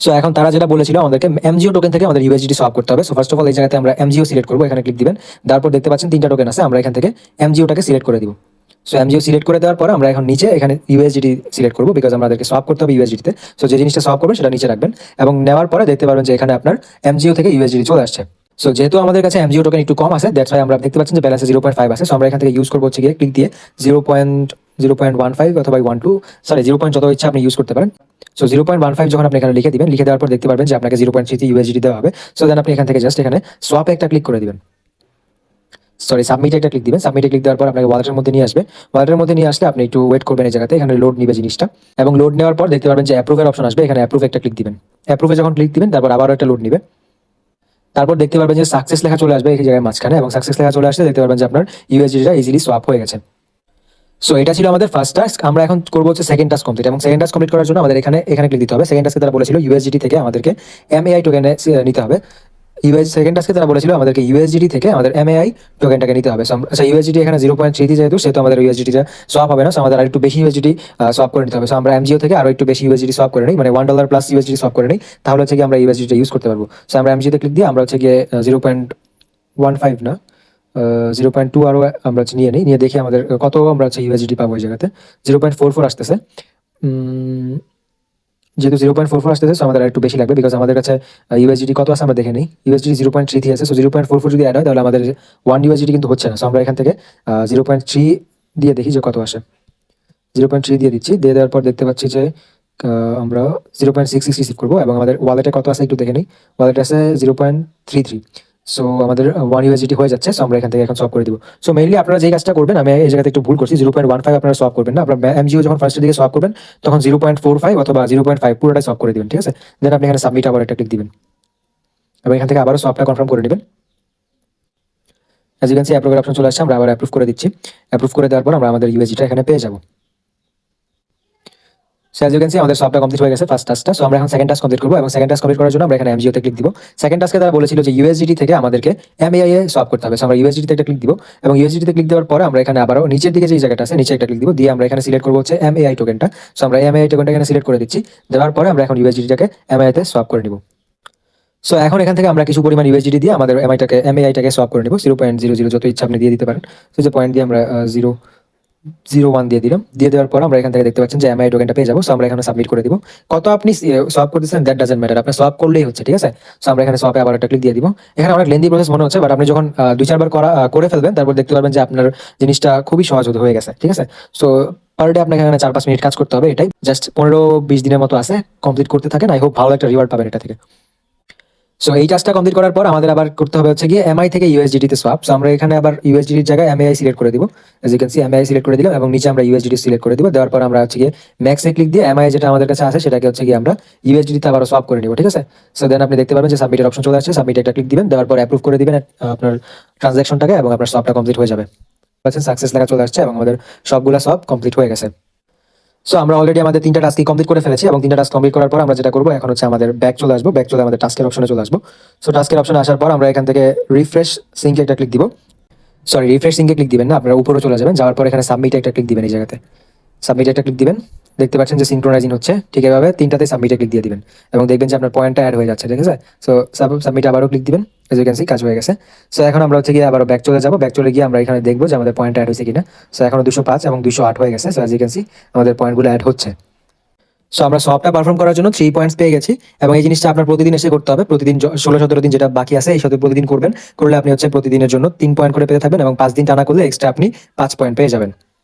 সো এখন তারা যেটা বলেছিল আমাদেরকে এমজিও টোকেন থেকে আমাদের ইউএসডিটি সোয়াপ করতে হবে। সো ফার্স্ট অফ অল এই জায়গাতে আমরা এমজিও সিলেক্ট করবো, এখানে ক্লিক দিবেন। তারপর দেখতে পাচ্ছেন 3টা টোকেন আছে, আমরা এখান থেকে এমজিওটাকে সিলেক্ট করে দিব। সো এমজিও সিলেক্ট করে দেওয়ার পর আমরা এখন নিচে এখানে ইউএসডিটি সিলেক্ট করবো বিকজ আমাদেরকে সোয়াপ করতে হবে ইউএসডিতে। সো যে জিনিসটা সোয়াপ করবে সেটা নিচে রাখবেন এবং নেওয়ার পরে দেখতে পারবেন যে এখানে আপনার এমজিও থেকে ইউএসডিটি চলে আসছে। সো যেহেতু আমাদের কাছে এমজিও টোকেন একটু কম আছে, দ্যাটস ওয়াই আমরা দেখতে পাচ্ছেন যে ব্যালেন্সে 0.5 আছে। সো আমরা এখান থেকে ইউজ করবো হচ্ছে গিয়ে ক্লিক দিয়ে 0.15 অথবা 0 যত ইচ্ছা আপনি ইউজ করতে পারেন। সো 0.15 যখন আপনি এখানে লিখে দিবেন, লিখে দেওয়ার পর দেখতে পারবেন যে আপনাকে 0.3 ইউএসডি দেওয়া হবে। সো দেন আপনি এখান থেকে জাস্ট এখানে সোয়াপে একটা ক্লিক করে দিবেন। সরি, সাবমিটে একটা ক্লিক দিবেন। সাবমিটে ক্লিক দেওয়ার পর আপনাকে ওয়ালেটের মধ্যে নিয়ে আসবে। ওয়ালেটের মধ্যে নিয়ে আসলে আপনি একটু ওয়েট করবেন এই জায়গাতে, এখানে লোড নিবে জিনিসটা এবং লোড নেওয়ার পর দেখতে পারবেন যে অ্যাপ্রুভের অপশন আসবে। এখানে অ্যাপ্রুভ একটা ক্লিক দিবেন। অ্যাপ্রুভে যখন ক্লিক দিবেন তারপর আবারও একটা লোড নিবে। তারপর দেখতে পারবেন যে সাকসেস লেখা চলে আসবে এই জায়গায় মাঝখানে এবং সাকসেস লেখা চলে আসলে দেখতে পারবেন যে আপনার ইউএসডিটা ইজিলি সোয়াপ হয়ে গেছে। সো এটা ছিল আমাদের ফার্স্ট টাস্ক। আমরা এখন করবো হচ্ছে সেকেন্ড টাস্ক কমপ্লিট এবং সেকেন্ড টাস্ক কমপ্লিট করার জন্য আমাদের এখানে ক্লিক দিতে হবে। সেকেন্ড টাস্কে তারা বলেছিল ইউএসডিটি থেকে আমাদেরকে এমএআই টোকেনে নিতে হবে। সেকেন্ড টাস্কে তারা বলেছিল আমাদেরকে ইউএসডিটি থেকে আমাদের এমএআই টোকেনটাকে নিতে হবে। আচ্ছা, ইউএসডিটি এখানে 0.3 যেহেতু সেহেতু আমাদের ইউএসডিটা সোয়াপ হবে না। সো আমাদের আর একটু বেশি ইউএসডিটি সোয়াপ করে নিতে হবে। সো আমরা এমজিও থেকে আরো একটু বেশি ইউএসডিটি সোয়াপ করে নিই, মানে $1 প্লাস ইউএসডিটি সোয়াপ করে নিই, তাহলে হচ্ছে কি আমরা ইউএসডিটা ইউজ করতে পারবো। সো আমরা এমজিতে ক্লিক দিয়ে আমরা হচ্ছে গিয়ে 0.15 না 0.2 আরো আমরা হচ্ছে নিয়ে দেখি আমাদের কত আমরা হচ্ছে ইউএসডিটি পাবো। এই জায়গাতে 0.44 আসতেছে। যেহেতু 0.44 আসতেছে সো আমাদের একটু বেশি লাগবে বিকজ আমাদের কাছে ইউএসডিটি কত আছে আমরা দেখে নিই। ইউএসডিটি 0.33 আছে। সো 0.44 যদি অ্যাড হয় তাহলে আমাদের 1 ইউএসডিটি কিন্তু হচ্ছে না। সো আমরা এখান থেকে 0.3 দিয়ে দেখি যে কত আসে। 0.3 দিয়ে দিচ্ছি। দিয়ে দেওয়ার পর দেখতে পাচ্ছি যে আমরা 0.66 রিসিভ করবো এবং আমাদের ওয়ালেটে কত আছে একটু দেখে নিই। ওয়ালেটে আছে 0.33। সো আমাদের 1 ইউএসডিটি হয়ে যাচ্ছে। সো আমরা এখান থেকে এখন সলভ করে দিব। সো মেইনলি আপনারা যে কাজটা করবেন, আমি এই জায়গাতে একটু ভুল করছি, 0.15 আপনারা সলভ করবেন না। আপনার এমজিও যখন ফার্স্টের দিকে সলভ করবেন তখন 0.45 অথবা 0.5 পুরোটাই সলভ করে দিবেন, ঠিক আছে। দেন আপনি এখানে সাবমিট আবার একটা ক্লিক দিবেন এবং এখান থেকে আবারও সলভটা কনফার্ম করে নেবেন। অ্যাজ ইউ ক্যান সি অ্যাপ্রুভের অপশন চলে আসছে, আমরা আবার অ্যাপ্রুভ করে দিচ্ছি। অ্যাপ্রুভ করে দেওয়ার পর আমরা আমাদের ইউএসডিটা এখানে পেয়ে যাবো। So as you can see আমাদের সবটা কমপ্লিট হয়ে গেছে ফার্স্ট টাস্কটা। সো আমরা এখন সেকেন্ড টাস্ক কমপ্লিট করবো এবং সেকেন্ড টাস্ক কমপ্লিট করার জন্য আমরা এখানে এমজিওতে ক্লিক দিব। সেকেন্ড টাস্কে তারা বলেছিল যে ইউএসডিটি থেকে আমাদেরকে এমএআই এ সলভ করতে হবে। সো আমরা ইউএসডিতে একটা ক্লিক দিব এবং ইউএসডিতে ক্লিক দেওয়ার পরে আমরা এখানে আবারও নিচের দিকে যে জায়গাটা আছে নিচে একটা ক্লিক দিব, দিয়ে আমরা এখানে সিলেক্ট করবো হচ্ছে এমএআই টোকেনটা। সো আমরা এমএআই টোকেনটা এখানে সিলেক্ট করে দিচ্ছি। দেওয়ার পরে আমরা এখন ইউএসডিটাকে এমআই তে সোয়াপ করে নিব। সো এখন এখান থেকে আমরা কিছু পরিমাণ ইউএসডিটি দিয়ে আমাদের এমআইটাকে সোয়াপ করে নিব। 0.00 যত ইচ্ছা আপনি দিয়ে দিতে পারেন। সো যে পয়েন্ট দিয়ে আমরা 0.01 দিয়ে দিলাম। দিয়ে দেওয়ার পর আমরা এখান থেকে দেখতে পাচ্ছেন যে এমআই টোকেনটা পেয়ে যাবো। সো আমরা এখানে সাবমিট করে দিব। কত আপনি সলভ করতেছেন দ্যাট ডাজন্ট ম্যাটার, আপনি সলভ করলেই হচ্ছে, ঠিক আছে। সো আমরা এখানে সলভে আবার একটা ক্লিক দিয়ে দিব। এখানে অনেক লেন্দি প্রসেস মনে হচ্ছে, বাট আপনি যখন 2-4 বার করে ফেলবেন তারপর দেখতে পারবেন যে আপনার জিনিসটা খুবই সহজ হয়ে গেছে, ঠিক আছে। সো পার ডে আপনাকে এখানে 4-5 মিনিট কাজ করতে হবে, এটাই জাস্ট 15-20 দিনের মতো আছে। কমপ্লিট করতে থাকেন, আই হোপ ভালো একটা রিওয়ার্ড পাবেন এটা থেকে। সো এই টাস্কটা কমপ্লিট করার পর আমাদের আবার করতে হবে হচ্ছে গিয়ে এমআই থেকে ইউএসডিটি তে সোয়াপ। সো আমরা এখানে আবার ইউএসডিটির জায়গায় এমআই সিলেক্ট করে দিব। As you can see M I select করে দিলাম এবং নিচে আমরা ইউএসডিটি সিলেক্ট করে দিব। দেওয়ার পর আমরা হচ্ছে গিয়ে ম্যাক্সে ক্লিক দিয়ে এমআই যেটা আমাদের কাছে আছে সেটাকে হচ্ছে গিয়ে আমরা ইউএসডিটি তে আবার সোয়াপ করে নিব, ঠিক আছে। সো দেন আপনি দেখতে পারবেন যে সাবমিটের অপশন চলে আসছে। সাবমিটে একটা ক্লিক দিবেন, দেওয়ার পর অ্যাপ্রুভ করে দিবেন আপনার ট্রানজাকশনটাকে এবং আপনার সোয়াপটা কমপ্লিট হয়ে যাবে। সাকসেস লেখা চলে আসছে এবং আমাদের সবগুলা সব কমপ্লিট হয়ে গেছে। সো আমরা অলরেডি আমাদের 3টা টাস্ক কমপ্লিট করে ফেলেছি এবং 3টা টাস্ক কমপ্লিট করার পর আমরা যেটা করবো এখন হচ্ছে আমাদের ব্যাক চলে আসবো। ব্যাক চলে আমাদের টাস্কের অপশনে চলে আসবো। সো টাস্কের অপশনে আসার পর আমরা এখান থেকে রিফ্রেশ সিঙ্কে একটা ক্লিক দিব। সরি, রিফ্রেশ সিঙ্কে ক্লিক দিবেন না, আপনারা উপরে চলে যাবেন। যাওয়ার পর এখানে সাবমিটে একটা ক্লিক দিবেন এই জায়গাতে। সাবমিট একটা ক্লিক দিবেন, দেখতে পাচ্ছেন যে সিনক্রোনাইজিং হচ্ছে। ঠিক এভাবে তিনটাতে সাবমিটে ক্লিক দিয়ে দিবেন এবং দেখবেন যে আপনার পয়েন্টটা অ্যাড হয়ে যাচ্ছে, ঠিক আছে। সো সাবমিট আবারও ক্লিক দিবেন, এজ ইউ ক্যান সি কাজ হয়ে গেছে। সো এখন আমরা হচ্ছে গিয়ে আবার ব্যাক চলে যাবো, ব্যাক চলে গিয়ে আমরা এখানে দেখবো যে আমাদের পয়েন্ট অ্যাড হয়েছে কিনা। সো এখনো 205 এবং 208 হয়ে গেছে। So as you can see আমাদের পয়েন্টগুলো অ্যাড হচ্ছে। সো আমরা সবটা পারফর্ম করার জন্য 3 পয়েন্টস পেয়ে গেছি এবং এই জিনিসটা আপনার প্রতিদিন এসে করতে হবে। প্রতিদিন 16-17 দিন যেটা বাকি আছে এই সাথে প্রতিদিন করবেন, করলে আপনি হচ্ছে প্রতিদিনের জন্য 3 পয়েন্ট করে পেতে থাকবেন এবং 5 দিন টানা করলে এক্সট্রা আপনি 5 পয়েন্ট পেয়ে যাবেন।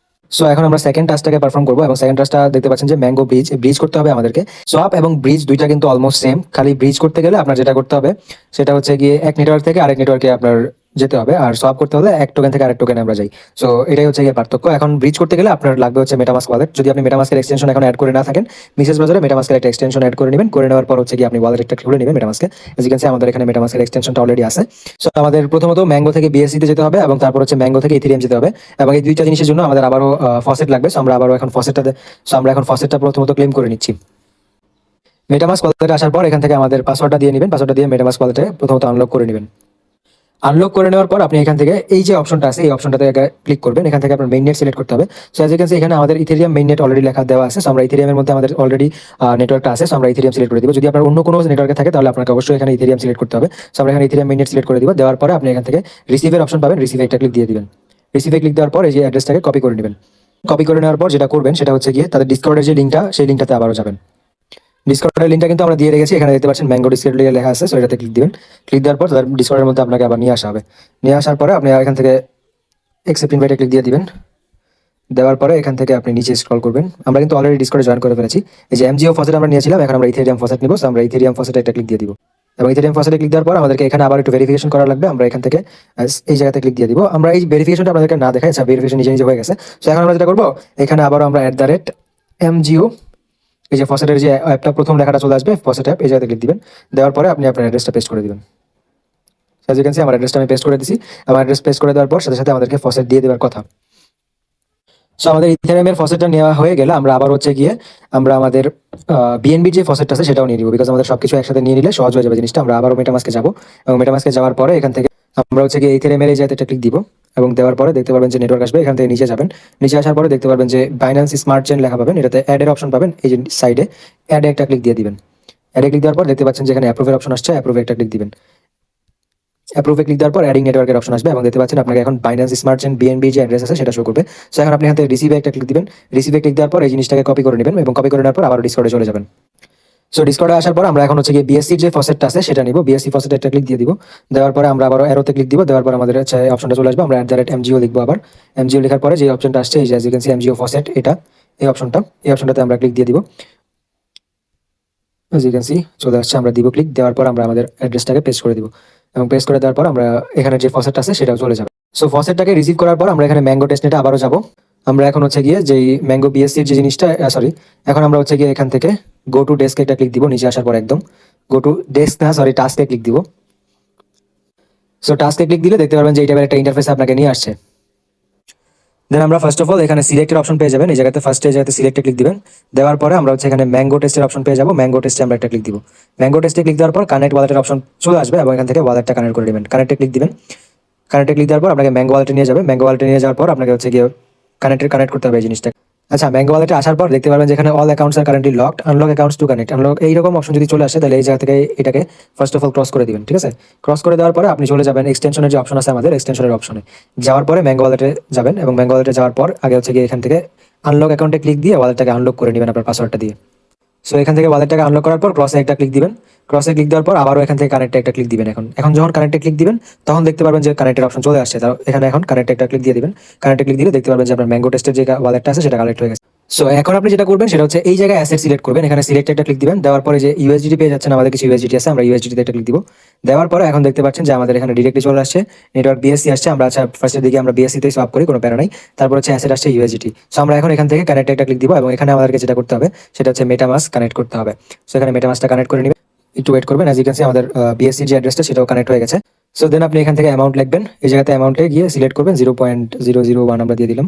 সো এখন আমরা সেকেন্ড টাস্কটাকে পারফর্ম করবো এবং সেকেন্ড টাস্কটা দেখতে পাচ্ছেন যে ম্যাঙ্গো ব্রিজ, ব্রিজ করতে হবে আমাদেরকে। সোয়াপ এবং ব্রিজ দুইটা কিন্তু অলমোস্ট সেম, খালি ব্রিজ করতে গেলে আপনার যেটা করতে হবে সেটা হচ্ছে গিয়ে এক নেটওয়ার্ক থেকে আরেক নেটওয়ার্কে আপনার যেতে হবে, আর সোয়াপ করতে হলে এক টোকেন থেকে আরেক টোকেনে আমরা যাই। সো এটাই হচ্ছে গিয়ে পার্থক্য। এখন ব্রিজ করতে গেলে আপনার লাগবে হচ্ছে মেটামাস্ক ওয়ালেট। যদি আপনি মেটামাস্কের এক্সটেনশন এখন অ্যাড করে না থাকেন, মিসেস ব্রাউজারে মেটামাস্কের একটা এক্সটেনশন অ্যাড করে নেবেন, করে নেওয়ার পর হচ্ছে গিয়ে আপনি ওয়ালেট একটা খুলে নেবেন মেটামাস্কে। এজ ইউ ক্যান সি আমাদের এখানে মেটামাস্কের এক্সটেনশনটা অলরেডি আছে। সো আমাদের প্রথমত ম্যাঙ্গো থেকে বিএসসি তে যেতে হবে এবং তারপর হচ্ছে ম্যাঙ্গো থেকে ইথেরিয়াম যেতে হবে এবং এই দুইটা জিনিসের জন্য আমাদের আবারও ফসেট লাগবে। সো আমরা আবারও এখন ফসেটটা প্রথমত ক্লেম করে নিচ্ছি। মেটামাস্ক ওয়ালেটে আসার পর এখান থেকে আমাদের পাসওয়ার্ডটা দিয়ে নেবেন, পাসওয়ার্ডটা দিয়ে মেটামাস্ক ওয়ালেটে প্রথমত আনলক করে নেবেন। আনলক করে নেওয়ার পর আপনি এখান থেকে এই যে অপশনটা আছে এই অপশনটাতে ক্লিক করবেন, এখান থেকে আপনার মেইন নেট সিলেক্ট করতে হবে। So as you can see এখানে আমাদের ইথেরিয়াম মেইন নেট অলরেডি লেখা দেওয়া আছে। সো আমরা ইথেরিয়ামের মধ্যে আমাদের অলরেডি নেটওয়ার্কটা আছে। সো আমরা ইথেরিয়াম সিলেক্ট করে দিব। যদি আপনার অন্য কোনো নেটওয়ার্কে থাকে তাহলে আপনাকে অবশ্যই এখানে ইথেরিয়াম সিলেক্ট করতে হবে। সো আমরা এখানে ইথেরিয়াম মেইন নেট সিলেক্ট করে দিব। দেওয়ার পরে আপনি এখান থেকে রিসিভের অপশন পাবেন, রিসিভে একটা ক্লিক দিয়ে দিবেন। রিসিভে ক্লিক দেওয়ার পর এই যে অ্যাড্রেসটাকে কপি করে নেবেন। কপি করে নেওয়ার পর যেটা করবেন সেটা হচ্ছে গিয়ে তাদের ডিসকর্ডের যে লিঙ্কটা সেই লিঙ্কটাতে আবারও যাবেন। ডিসকর্ডের লিঙ্কটা কিন্তু আমরা দিয়ে রেখেছি, এখানে দেখতে পাচ্ছেন ম্যাঙ্গো ডিসকর্ড লেখা আছে। সো এটাতে ক্লিক দিবেন। ক্লিক দেওয়ার পর তাদের ডিসকর্ডের মধ্যে আপনাকে আবার নিয়ে আসা হবে। নিয়ে আসার পরে আপনি এখান থেকে অ্যাকসেপ্ট ইনভাইটে ক্লিক দিয়ে দিবেন। দেওয়ার পরে এখান থেকে আপনি নিচে স্ক্রল করবেন। আমরা কিন্তু অলরেডি ডিসকর্ডে জয়েন করে ফেলেছি। এই যে এমজিও ফসেট আমরা নিয়েছিলাম, এখন আমরা ইথেরিয়াম ফসেট নিব। সো আমরা ইথেরিয়াম ফসেটে একটা ক্লিক দিয়ে দিব এবং ইথেরিয়াম ফসেটে ক্লিক দেওয়ার পর আমাদেরকে এখানে আবার একটু ভেরিফিকেশন করা লাগবে। আমরা এখান থেকে এই জায়গাতে ক্লিক দিয়ে দিব। আমরা এই ভেরিফিকেশনটা আপনাদেরকে না দেখাই, আচ্ছা ভেরিফিকেশন নিজে নিজে হয়ে গেছে। সো এখন আমরা যেটা করবো এখানে আবারও আমরা @MGO এই যে ফসেটের যে অ্যাপটা প্রথম লেখাটা চলে আসবে ফসেট অ্যাপ, এই জায়গাতে ক্লিক দিবেন। দেওয়ার পরে আপনি আপনার অ্যাড্রেসটা পেস্ট করে দিবেন। অ্যাজ ইউ ক্যান সি আমার অ্যাড্রেসটা আমি পেস্ট করে দিছি। আমার অ্যাড্রেস পেস্ট করে দেওয়ার পর সাথে সাথে আমাদেরকে ফসেট দিয়ে দেওয়ার কথা। সো আমাদের ইথেরিয়ামের ফসেটটা নেওয়া হয়ে গেলে আমরা আবার হচ্ছে গিয়ে আমরা আমাদের বিএনবি যে ফসেটটা আছে সেটাও নিয়ে নিব, বিকজ আমাদের সবকিছু একসাথে নিয়ে নিলে সহজ হয়ে যাবে জিনিসটা। আমরা আবারও মেটামাস্কে যাবো এবং মেটামাস্কে যাওয়ার পরে এখান থেকে আমরা হচ্ছে গিয়ে ইথেরিয়ামের এই জায়গাতে একটা ক্লিক দিব এবং দেওয়ার পরে দেখতে পারবেন যে নেটওয়ার্ক আসবে। এখান থেকে নিচে যাবেন, নিচে আসার পরে দেখতে পারবেন যে বাইন্যান্স স্মার্ট চেইন লেখা পাবেন, এটাতে অ্যাডের অপশন পাবেন। এই যে সাইডে অ্যাডে একটা ক্লিক দিয়ে দিবেন। অ্যাডে ক্লিক দেওয়ার পর দেখতে পাচ্ছেন যেখানে অ্যাপ্রুভের অপশন আসছে, অ্যাপ্রুভে একটা ক্লিক দিবেন। অ্যাপ্রুভে ক্লিক দেওয়ার পর অ্যাডিং নেটওয়ার্কের অপশন আসবে এবং দেখতে পাচ্ছেন আপনাকে এখন বাইন্যান্স স্মার্ট চেইন বিএনবি যে অ্যাড্রেস আছে সেটা শো করবে। সো এখন আপনি এখান থেকে রিসিভে একটা ক্লিক দিবেন। রিসিভে ক্লিক দেওয়ার পর এই জিনিসটাকে কপি করে নেবেন এবং কপি করে নেওয়ার পর আবার ডিসকর্ডে চলে যাবেন। সো ডিসকর্ডে আসার পর আমরা এখন হচ্ছে গিয়ে বিএসসির যে ফসেটটা আছে সেটা নিব। বিএসসি ফসেটে একটা ক্লিক দিয়ে দিব। দেওয়ার পরে আমরা আবার অ্যারোতে ক্লিক দিব। দেওয়ার পর আমাদের হচ্ছে অপশনটা চলে আসবে। আমরা @MGO লিখবো আবার। এমজিও লেখার পরে যে অপশনটা আসছে এই যে as you can see MGO faucet, এটা এই অপশনটাতে আমরা ক্লিক দিয়ে দিব। অ্যাজ ইউ ক্যান সি চলে আসছে, আমরা দিব ক্লিক। দেওয়ার পর আমরা আমাদের অ্যাড্রেসটাকে পেস্ট করে দিব এবং পেস্ট করে দেওয়ার পর আমরা এখানে যে ফসেটটা আছে সেটাও চলে যাবে। সো ফসেটটাকে রিসিভ করার পর আমরা এখানে ম্যাঙ্গো টেস্টনেটে আবারও যাব। আমরা এখন হচ্ছে গিয়ে যেই ম্যাঙ্গো বিএসসির যে জিনিসটা সরি, এখন আমরা হচ্ছে গিয়ে এখান থেকে গো টু ডেস্ক একটা ক্লিক দিব। নিচে আসার পর একদম গো টু ডেস্ক না সরি টাস্কে ক্লিক দিব। সো টাস্কে ক্লিক দিলে দেখতে পারবেন যে এই টাইপের একটা ইন্টারফেস আপনাকে নিয়ে আসছে। দেন আমরা ফার্স্ট অফ অল এখানে সিলেক্টের অপশন পেয়ে যাবেন। এই জায়গাতে ফার্স্টে এই জায়গাতে সিলেক্টে ক্লিক দিবেন। দেওয়ার পরে আমরা হচ্ছে এখানে ম্যাঙ্গো টেস্টের অপশন পেয়ে যাবো। ম্যাঙ্গো টেস্টে আমরা একটা ক্লিক দিব। ম্যাঙ্গো টেস্টে ক্লিক দেওয়ার পর কানেক্ট ওয়ালেটের অপশন চলে আসবে এবং এখান থেকে ওয়ালেটটা কানেক্ট করে নেবেন। কানেক্টে ক্লিক দিবেন। কানেক্টে ক্লিক দেওয়ার পর আপনাকে ম্যাঙ্গো ওয়ালেটে নিয়ে যাবে। ম্যাঙ্গো ওয়ালেটে নিয়ে যাওয়ার পর আপনাকে হচ্ছে গিয়ে কানেক্ট করতে হবে এই জিনিসটা। আচ্ছা, ম্যাঙ্গো ওয়ালেটে আসার পর দেখতে পারবেন যেখানে all accounts are currently locked, unlock accounts to connect, unlock এইরকম অপশন যদি চলে আসে তাহলে এই জায়গা থেকে এটাকে ফার্স্ট অফ অল ক্রস করে দিবেন। ঠিক আছে, ক্রস করে দেওয়ার পরে আপনি চলে যাবেন এক্সটেনশনের যে অপশন আছে আমাদের এক্সটেনশনের অপশনে। যাওয়ার পরে ম্যাঙ্গো ওয়ালেটে যাবেন এবং ম্যাঙ্গো ওয়ালেটে যাওয়ার পর আগে হচ্ছে গিয়ে এখান থেকে আনলক অ্যাকাউন্টে ক্লিক দিয়ে ওয়ালেটটাকে আনলক করে নেবেন আপনার পাসওয়ার্ডটা দিয়ে। সো এখান থেকে ওয়ালেটটাকে আনলক করার পর ক্রসে একটা ক্লিক দিবেন। ক্রসে ক্লিক দেওয়ার পর আবারও এখান থেকে কানেক্টে একটা ক্লিক দিবেন। এখন যখন কানেক্টে ক্লিক দিবেন তখন দেখতে পারবেন যে কানেক্টের অপশন চলে আসছে। এখানে এখন কানেক্টে একটা ক্লিক দিয়ে দিবেন। কানেক্টে ক্লিক দিলে দেখতে পারবেন যে আপনার ম্যাঙ্গো টেস্টের যে ওয়ালেটটা আছে সেটা কানেক্ট হয়ে গেছে। সো এখন আপনি যেটা করবেন সেটা হচ্ছে এই জায়গায় অ্যাসেট সিলেক্ট করবেন। এখানে সিলেক্ট একটা ক্লিক দিবেন। দেওয়ার পরে যে ইউএসডিটি পেয়ে যাচ্ছেন, আমাদের কিছু ইউএসডিটি আছে, আমরা ইউএসডিটি একটা ক্লিক দিব। দেওয়ার পরে এখন দেখতে পাচ্ছেন যে আমাদের এখানে ডিরেক্টলি চলে আসছে নেটওয়ার্ক বিএসসি আসছে। আমরা আচ্ছা ফার্স্টের দিকে আমরা বিএসসি তে সোয়াপ করি, কোনো প্যারা নাই। তারপর হচ্ছে অ্যাসেট আসছে ইউএসডিটি। সো আমরা এখন এখান থেকে কানেক্ট একটা ক্লিক দিব এবং এখানে আমাদেরকে যেটা করতে হবে সেটা হচ্ছে মেটামাস্ক কানেক্ট করতে হবে। সো এখানে মেটামাস্কটা কানেক্ট করে নেবেন, একটু ওয়েট করবেন। অ্যাজ ইউ ক্যান সি আমাদের বিএসসি যে অ্যাড্রেসটা সেটাও কানেক্ট হয়ে গেছে। সো দেন আপনি এখান থেকে অ্যামাউন্ট লিখবেন। এই জায়গাতে অ্যামাউন্টে গিয়ে সিলেক্ট করবেন 0.001 আমরা দিয়ে দিলাম।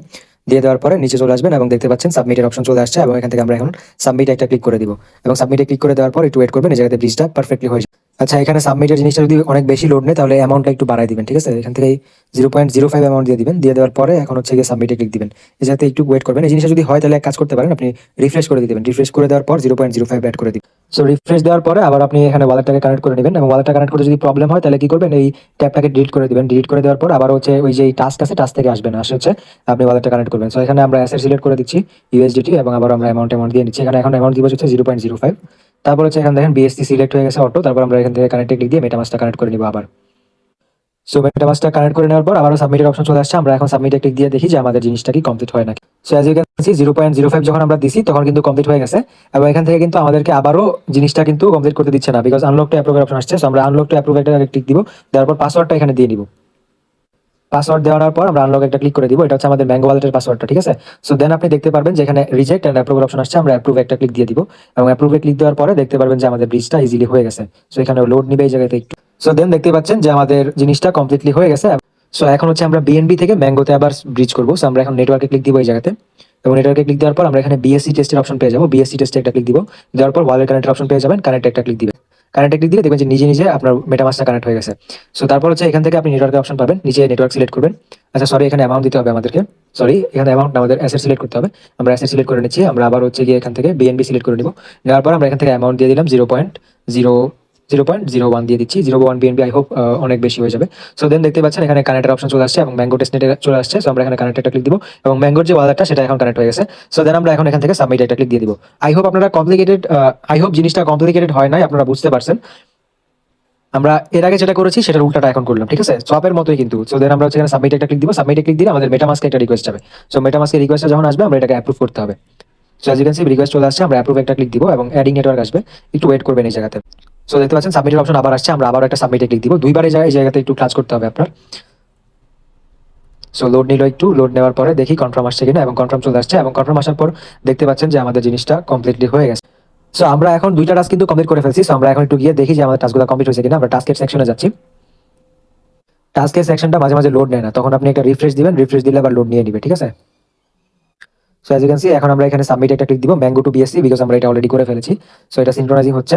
দিয়ে দেওয়ার পরে নিচে চলে আসবেন এবং দেখতে পাচ্ছেন সাবমিটের অপশন চলে আসছে এবং এখান থেকে আমরা এখন সাবমিট একটা ক্লিক করে দিব এবং সাবমিটে ক্লিক করে দেওয়ার পর একটু ওয়েট করবেন। এই জায়গাতে ব্রিজটা পারফেক্টলি হয়ে যায়। আচ্ছা, এখানে সাবমিটের জিনিসটা যদি অনেক বেশি লোড নেয় তাহলে অ্যামাউন্টটা একটু বাড়ায় দিবেন, ঠিক আছে? এখান থেকে 0.05 অ্যামাউন্ট দিয়ে দিবেন, দিয়ে দেওয়ার পরে এখন হচ্ছে গিয়ে সাবমিটে ক্লিক দিবেন। এই যাতে একটু ওয়েট করবেন। এই জিনিসটা যদি হয় তাহলে এক কাজ করতে পারেন, আপনি রিফ্রেশ করে দিবেন। রিফ্রেশ করে দেওয়ার পর 0.05 অ্যাড করে দিবেন। সো রিফ্রেশ দেওয়ার পরে আবার আপনি এখানে ওয়ালেটটাকে কানেক্ট করে নেবেন, এবং ওয়ালেটটা কানেক্ট করে যদি প্রবলেম হয় তাহলে কি করবেন, এই ট্যাবটাকে ডিলিট করে দিবেন। ডিলিট করে দেওয়ার পর আবার হচ্ছে ওই যে টাস্ক আছে, টাস্ক থেকে আসবেন, আসে হচ্ছে আপনি ওয়ালেটটা কানেক্ট করবেন। সো এখানে আমরা অ্যাসেট সিলেক্ট করে দিচ্ছি ইউএসডিটি, এবং আবার আমরা অ্যামাউন্ট দিয়ে নিচ্ছি। এখানে এখন অ্যামাউন্ট দিব হচ্ছে 0.05। তারপর হচ্ছে এখানে দেখেন বিএসসি সিলেক্ট হয়ে গেছে অটো। তারপর আমরা এখান থেকে কানেক্টে ক্লিক দিয়ে মেটামাস্কটা কানেক্ট করে নিব আবার। সো মেটামাস্কটা কানেক্ট করে নেওয়ার পর আবারও সাবমিটের অপশন চলে আসছে। আমরা এখন সাবমিটে ক্লিক দিয়ে দেখি যে আমাদের জিনিসটা কি কমপ্লিট হয় নাকি। So as you can see 0.05 যখন আমরা দিছি তখন কিন্তু কমপ্লিট হয়ে গেছে, এবং এখান থেকে কিন্তু আমাদেরকে আবারও জিনিসটা কিন্তু কমপ্লিট করতে দিচ্ছে না, বিকজ আনলক টু অ্যাপ্রুভের অপশন আসছে। সো আমরা আনলক টু অ্যাপ্রুভ একটা ক্লিক দিব, দেওয়ার পর পাসওয়ার্ডটা এখানে দিয়ে নিব। পাসওয়ার্ড দেওয়ার পর আমরা আনলক একটা ক্লিক করে দিব, এটা হচ্ছে আমাদের ম্যাঙ্গো ওয়ালেটের পাসওয়ার্ডটা, ঠিক আছে? সো দেন আপনি দেখতে পারবেন যে এখানে রিজেক্ট এন্ড অ্যাপ্রুভ অপশন আসছে। আমরা অ্যাপ্রুভ একটা ক্লিক দিয়ে দিব, এবং অ্যাপ্রুভে ক্লিক দেওয়ার পরে দেখতে পারবেন যে আমাদের ব্রিজটা ইজিলি হয়ে গেছে। সো এখানে লোড নিবে এই জায়গাতে একটু। সো দেন দেখতে পাচ্ছেন যে আমাদের জিনিসটা কমপ্লিটলি হয়ে গেছে। সো এখন হচ্ছে আমরা বিএনবি থেকে ম্যাঙ্গোতে আবার ব্রিজ করবো। সো আমরা এখন নেটওয়ার্কে ক্লিক দিব এই জায়গাতে, এবং নেটওয়ার্কে ক্লিক দেওয়ার পর আমরা এখানে বিএসসি টেস্টের অপশন পেয়ে যাবো। বিএসসি টেস্টে একটা ক্লিক দিব, দেওয়ার পর ওয়ালেট কানেক্টের অপশন পেয়ে যাবেন। কানেক্ট একটা ক্লিক দিবেন। কানেক্টে ক্লিক দিলে দেখবেন যে নিজে নিজে আপনার মেটামাস্কটা কানেক্ট হয়ে গেছে। সো তারপর হচ্ছে এখান থেকে আপনি নেটওয়ার্কের অপশন পাবেন, নিচে নেটওয়ার্ক সিলেক্ট করবেন। আচ্ছা সরি, এখানে অ্যামাউন্ট দিতে হবে আমাদেরকে। সরি, এখানে অ্যামাউন্ট আমাদের অ্যাসেট সিলেক্ট করতে হবে। আমরা অ্যাসেট সিলেক্ট করে নিচ্ছি। আমরা আবার হচ্ছে গিয়ে এখান থেকে বিএনবি সিলেক্ট করে নিব। নেওয়ার পর আমরা এখান থেকে অ্যামাউন্ট দিয়ে দিলাম 0.01 দিয়ে দিচ্ছি। 0.1 বিএনবি, আই হোপ অনেক বেশি হয়ে যাবে। সো দেন দেখতে পাচ্ছেন এখানে কানেক্টের অপশন চলে আসছে, এবং ম্যাঙ্গো টেস্টনেটে চলে আসছে। সো আমরা এখানে কানেক্ট একটা ক্লিক দিব, এবং ম্যাঙ্গোর যে ওয়ালেটটা সেটা এখন কানেক্ট হয়ে গেছে। সো দেন আমরা এখন এখান থেকে সাবমিট একটা ক্লিক দিয়ে দিব। আই হোপ আপনারা কমপ্লিকেটেড, আই হোপ জিনিসটা কমপ্লিকেটেড হয় নাই, আপনারা বুঝতে পারছেন। আমরা এর আগে যেটা করেছি সেটার উল্টাটা এখন করলাম, ঠিক আছে? সবের মতোই কিন্তু। সো দেন আমরা হচ্ছে এখানে সাবমিট একটা ক্লিক দিব। সাবমিটে ক্লিক দিলে আমাদের মেটামাস্কে একটা রিকোয়েস্ট যাবে। সো মেটামাস্কের রিকোয়েস্টটা যখন আসবে আমরা এটাকে অ্যাপ্রুভ করতে হবে। So as you can see request চলে আসছে, আমরা অ্যাপ্রুভ একটা ক্লিক দিব, এবং অ্যাডিং নেটওয়ার্ক আসবে। একটু ওয়েট করবেন এই জায়গাতে। সো দেখতে পাচ্ছেন সাবমিটের অপশন আবার আসছে। আমরা আবার একটা সাবমিটে ক্লিক দিব। দুইবার এই জায়গাতে একটু ক্লাচ করতে হবে আপনার। সো লোড নিল একটু, লোড নেওয়ার পরে দেখি কনফার্ম আসছে কিনা, এবং কনফার্ম চলে আসছে। এবং কনফার্ম আসার পর দেখতে পাচ্ছেন যে আমাদের জিনিসটা কমপ্লিটলি হয়ে গেছে। সো আমরা এখন দুইটা টাস্ক কিন্তু কমপ্লিট করে ফেলছি। সো আমরা এখন একটু গিয়ে দেখি যে আমাদের টাস্কগুলো কমপ্লিট হয়েছে কিনা। আমরা টাস্কের সেকশনে যাচ্ছি। টাস্কের সেকশনটা মাঝে মাঝে লোড নেয় না, তখন আপনি একটা রিফ্রেশ দিবেন। রিফ্রেশ দিলে আবার লোড নিয়ে নিবে, ঠিক আছে? So as you can see এখন আমরা এখানে সাবমিট একটা ক্লিক দিব, ম্যাঙ্গো টু বিএসসি, বিকজ আমরা এটা অলরেডি করে ফেলেছি। সো এটা সিনক্রোনাইজিং হচ্ছে।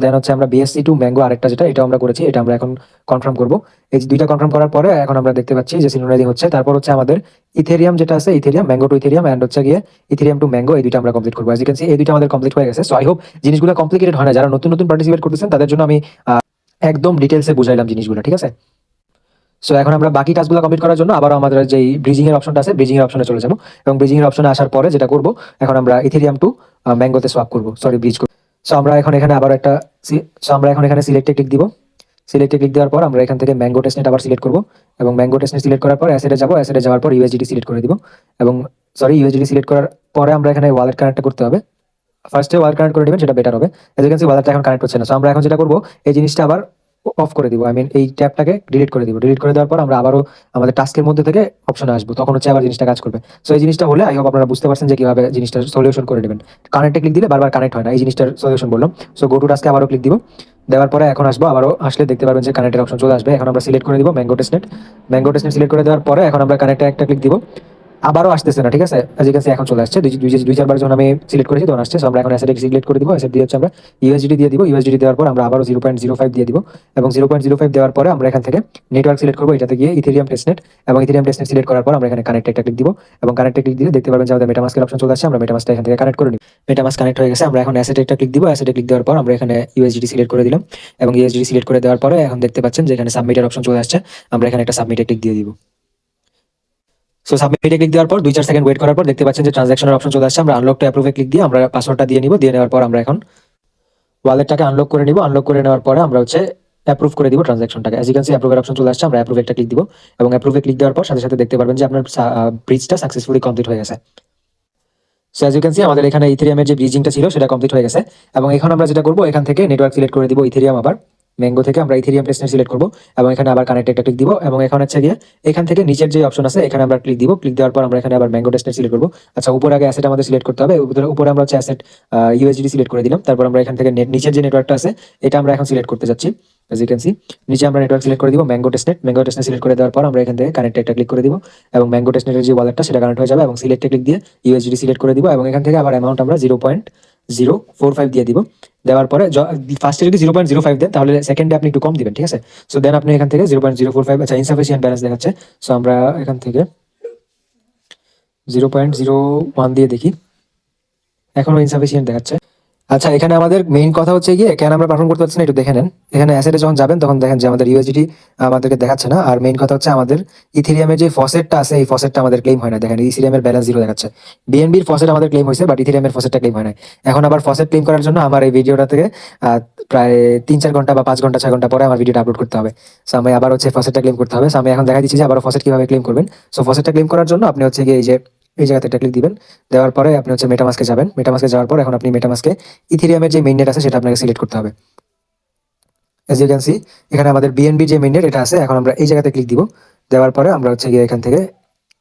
দেন হচ্ছে আমরা বিএসসি টু ম্যাঙ্গো আরেকটা যেটা, এটা আমরা করেছি, এটা আমরা এখন কনফার্ম করব। এই দুইটা কনফার্ম করার পরে এখন আমরা দেখতে পাচ্ছি যে সিনক্রোনাইজিং হচ্ছে। তারপর হচ্ছে আমাদের ইথেরিয়াম যেটা আছে, Ethereum mango to Ethereum, and হচ্ছে গিয়ে ইথেরিয়াম টু ম্যাঙ্গো, এই দুইটা আমরা কমপ্লিট করবো। অ্যাজ ইউ ক্যান সি এই দুইটা আমাদের কমপ্লিট হয়ে গেছে। সো আই হোপ জিনিসগুলো কমপ্লিকেটেড হয় না। যারা নতুন নতুন পার্টিসিপেট করতেছেন তাদের জন্য আমি একদম ডিটেলসে বুঝাইলাম জিনিসগুলো, ঠিক আছে? সো এখন আমরা বাকি কাজগুলো কমপ্লিট করার জন্য আবার আমাদের যে ব্রিজিং এর অপশনটা আছে, ব্রিজিং এর অপশনে চলে যাবো। এবং ব্রিজিং এর অপশনে আসার পরে যেটা করব, এখন আমরা ইথেরিয়াম টু ম্যাঙ্গোতে সোয়াপ করব, সরি ব্রিজ করব। সো আমরা এখন এখানে আবার একটা সো আমরা এখন এখানে সিলেক্টে ক্লিক দিব। সিলেক্টে ক্লিক দেওয়ার পর আমরা এখান থেকে ম্যাঙ্গো টেস্টনেট আবার সিলেক্ট করব, এবং ম্যাঙ্গো টেস্টনেট সিলেক্ট করার পর অ্যাসেটে যাব। অ্যাসেটে যাওয়ার পর ইউএসডিটি সিলেক্ট করে দিব, এবং সরি ইউএসডিটি সিলেক্ট করার পরে আমরা এখানে ওয়ালেট কানেক্ট করতে হবে। ফার্স্টে ওয়ালেট কানেক্ট করে নেবেন, সেটা বেটার হবে। এজ ইউ ক্যান সি ওয়ালেটটা এখন কানেক্ট হচ্ছে না। সো আমরা এখন যেটা করব, এই জিনিসটা আবার অফ করে দিব, আই মিন এই ট্যাবটাকে ডিলিট করে দিব। ডিলিট করে দেওয়ার পর আমরা আবারও আমাদের টাস্কের মধ্যে থেকে অপশনে আসবো, তখন হচ্ছে আবার জিনিসটা কাজ করবে। সো এই জিনিসটা হলে আই হোপ আপনারা বুঝতে পারছেন যে কিভাবে জিনিসটা সলিউশন করে নেবেন। কানেক্টে ক্লিক দিলে বারবার কানেক্ট হয় না, এই জিনিসটার সলিউশন বললাম। সো গো টু টাস্কে আবারও ক্লিক দিব। দেওয়ার পরে এখন আসবো, আবারও আসলে দেখতে পারবেন যে কানেক্টের অপশন চলে আসবে। এখন আমরা সিলেক্ট করে দিব mango testnet. Mango testnet select করে দেওয়ার পরে এখন আমরা কানেক্টে একটা ক্লিক দিব। আবারও আসতেছে না, ঠিক আছে? অ্যাজ ইউ ক্যান সি এখন চলে আসছে। দুই চারবার যখন আমি সিলেক্ট করেছি তখন আসছে। সো আমরা এখন অ্যাসেট সিলেক্ট করে দিব। অ্যাসেট দিয়ে হচ্ছে আমরা ইউএসডিটি দিয়ে দিব। ইউএসডিটি দেওয়ার পর আমরা আবারও 0.05 দিয়ে দিব, এবং 0.05 দেওয়ার পরে আমরা এখান থেকে নেটওয়ার্ক সিলেক্ট করবো, এটাতে গিয়ে ইথেরিয়াম টেস্টনেট, এবং ইথেরিয়াম টেস্টনেট সিলেক্ট করার পর আমরা এখানে কানেক্ট একটা ক্লিক দিব, এবং কানেক্টে ক্লিক দিলে দেখতে পারবেন যে আমাদের মেটামাস্কের অপশন চলে আসছে। আমরা মেটামাস্কটা এখান থেকে কানেক্ট করে নিই। মেটামাস্ক কানেক্ট হয়ে গেছে। আমরা এখন অ্যাসেট একটা ক্লিক দিব। অ্যাসেটে ক্লিক দেওয়ার পর আমরা এখানে ইউএসডিটি সিলেক্ট করে দিলাম, এবং ইউএসডিটি সিলেক্ট করে দেওয়ার পরে এখন দেখতে পাচ্ছেন যে এখানে সাবমিটের অপশন চলে আসছে। আমরা এখানে একটা সাবমিটে ক্লিক দিয়ে দিব। সো সাবমিটে ক্লিক দেওয়ার পর 2-4 সেকেন্ড ওয়েট করার পর দেখতে পাচ্ছেন যে ট্রানজাকশনের অপশন চলে আসছে। আমরা আনলক টু অ্যাপ্রুভে ক্লিক দিয়ে আমরা পাসওয়ার্ডটা দিয়ে নিব। দিয়ে নেওয়ার পর আমরা এখন ওয়ালেটটাকে আনলক করে নিব। আনলক করে নেওয়ার পরে আমরা হচ্ছে অ্যাপ্রুভ করে দিব ট্রানজাকশনটাকে। অ্যাজ ইউ ক্যান সি অ্যাপ্রুভের অপশন চলে আসছে। আমরা অ্যাপ্রুভে একটা ক্লিক দিব, এবং অ্যাপ্রুভে ক্লিক দেওয়ার পর সাথে সাথে দেখতে পারবেন যে আপনার ব্রিজটা সাকসেসফুলি কমপ্লিট হয়ে গেছে। So as you can see আমাদের এখানে ইথেরিয়ামের যে ব্রিজিংটা ছিল সেটা কমপ্লিট হয়ে গেছে। এবং এখন আমরা যেটা করবো, এখান থেকে নেটওয়ার্ক সিলেক্ট করে দিব ইথেরিয়াম, আবার ম্যাঙ্গো থেকে আমরা ইথেরিয়াম টেস্টনেট সিলেক্ট করবো, এবং এখানে আবার কানেক্ট একটা ক্লিক দিব। এবং এখন হচ্ছে গিয়ে এখান থেকে নিচের যে অপশন আছে এখানে আমরা ক্লিক দিব। ক্লিক দেওয়ার পর আমরা এখানে আবার ম্যাঙ্গো টেস্টনেট সিলেক্ট করবো। আচ্ছা, উপরে আগে অ্যাসেট আমাদের সিলেক্ট করতে হবে। উপরে আমরা হচ্ছে অ্যাসেট ইউএসডি সিলেক্ট করে দিলাম। তারপর আমরা এখান থেকে নিচের যে নেটওয়ার্কটা আছে এটা আমরা এখন সিলেক্ট করতে যাচ্ছি। অ্যাজ ইউ ক্যান সি নিচে আমরা নেটওয়ার্ক সিলেক্ট করে দিব mango testnet. Mango testnet select করে দেওয়ার পর আমরা এখান থেকে কানেক্ট একটা ক্লিক করে দিব, এবং ম্যাঙ্গো টেস্টনেটের যে ওয়ালেটটা সেটা কানেক্ট হয়ে যাবে, এবং সিলেক্টে ক্লিক দিয়ে ইউএসডি সিলেক্ট করে দিব। এবং এখান থেকে আবার অ্যামাউন্ট আমরা 0.05 দিয়ে দিব। দেওয়ার পরে ফার্স্টে যদি 0.05 দেন তাহলে সেকেন্ডে আপনি একটু কম দিবেন, ঠিক আছে। সো দেন আপনি এখান থেকে 0.045, আচ্ছা ইনসাফিসিয়েন্ট ব্যালেন্স দেখাচ্ছে। সো আমরা এখান থেকে 0.01 দিয়ে দেখি, এখনো ইনসাফিসিয়েন্ট দেখাচ্ছে। আচ্ছা, এখানে আমাদের মেইন কথা হচ্ছে গিয়ে কেন আমরা পারফর্ম করতে পারছি না একটু দেখে নেন। এখানে অ্যাসেটে যখন যাবেন তখন দেখেন যে আমাদের ইউএসডিটি আমাদেরকে দেখাচ্ছে না। আর মেইন কথা হচ্ছে আমাদের ইথেরিয়ামের যে ফসেটটা আছে এই ফসেটটা আমাদের ক্লেম হয় না। দেখেন ইথেরিয়ামের ব্যালেন্স 0 দেখাচ্ছে। বিএনবির ফসেট আমাদের ক্লেম হয়েছে, বাট ইথেরিয়ামের ফসেটটা ক্লেম হয় না। এখন আবার ফসেট ক্লেম করার জন্য আমার এই ভিডিওটা থেকে প্রায় 3-4 ঘন্টা বা 5 ঘন্টা 6 ঘন্টা পরে আমার ভিডিওটা আপলোড করতে হবে। সো আমি আবার হচ্ছে ফসেটটা ক্লেম করতে হবে। সো আমি এখন দেখা দিচ্ছি যে আবার ফসেট কিভাবে ক্লেম করবেন। সো ফসেটটা ক্লেম করার জন্য আপনি হচ্ছে গিয়ে এই জায়গাতে একটা ক্লিক দিবেন। দেওয়ার পরে আপনি হচ্ছে মেটামাস্কে যাবেন। মেটামাস্কে যাওয়ার পর এখন আপনি মেটামাস্কে ইথেরিয়ামের যে মেইননেট আছে সেটা আপনাকে সিলেক্ট করতে হবে। এজ ইউ ক্যান সি এখানে আমাদের বিএনবি যে মেইননেট এটা আছে। এখন আমরা এই জায়গাতে ক্লিক দিব। দেওয়ার পরে আমরা হচ্ছে গিয়ে এখান থেকে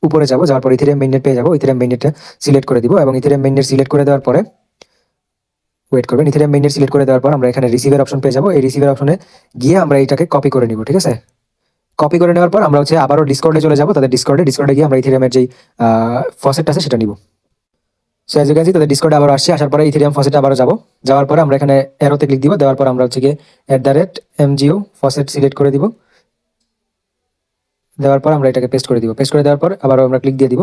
উপরে যাবো, যাওয়ার পর ইথেরিয়াম মেইননেট পেয়ে যাবো। ইথেরিয়াম মেইননেটটা সিলেক্ট করে দিব এবং ইথেরিয়াম মেইননেট সিলেক্ট করে দেওয়ার পরে ওয়েট করবেন। ইথেরিয়াম মেইননেট সিলেক্ট করে দেওয়ার পর আমরা এখানে রিসিভের অপশন পেয়ে যাবো। এই রিসিভের অপশনে গিয়ে আমরা এটাকে কপি করে নিব, ঠিক আছে। কপি করে নেওয়ার পর আমরা হচ্ছে আবারও ডিসকর্ডে চলে যাবো। তাদের ডিসকর্ডে গিয়ে আমরা ইথেরিয়ামের যে ফসেটটা আছে সেটা নিব। So as you can see তাদের ডিসকর্ডে আবার আসছে। আসার পরে ইথেরিয়াম ফসেটে আবারও যাবো। যাওয়ার পরে আমরা এখানে অ্যারোতে ক্লিক দিব। দেওয়ার পর আমরা হচ্ছে গিয়ে @MGO ফসেট সিলেক্ট করে দিব। দেওয়ার পর আমরা এটাকে পেস্ট করে দিব। পেস্ট করে দেওয়ার পর আবারও আমরা ক্লিক দিয়ে দিব।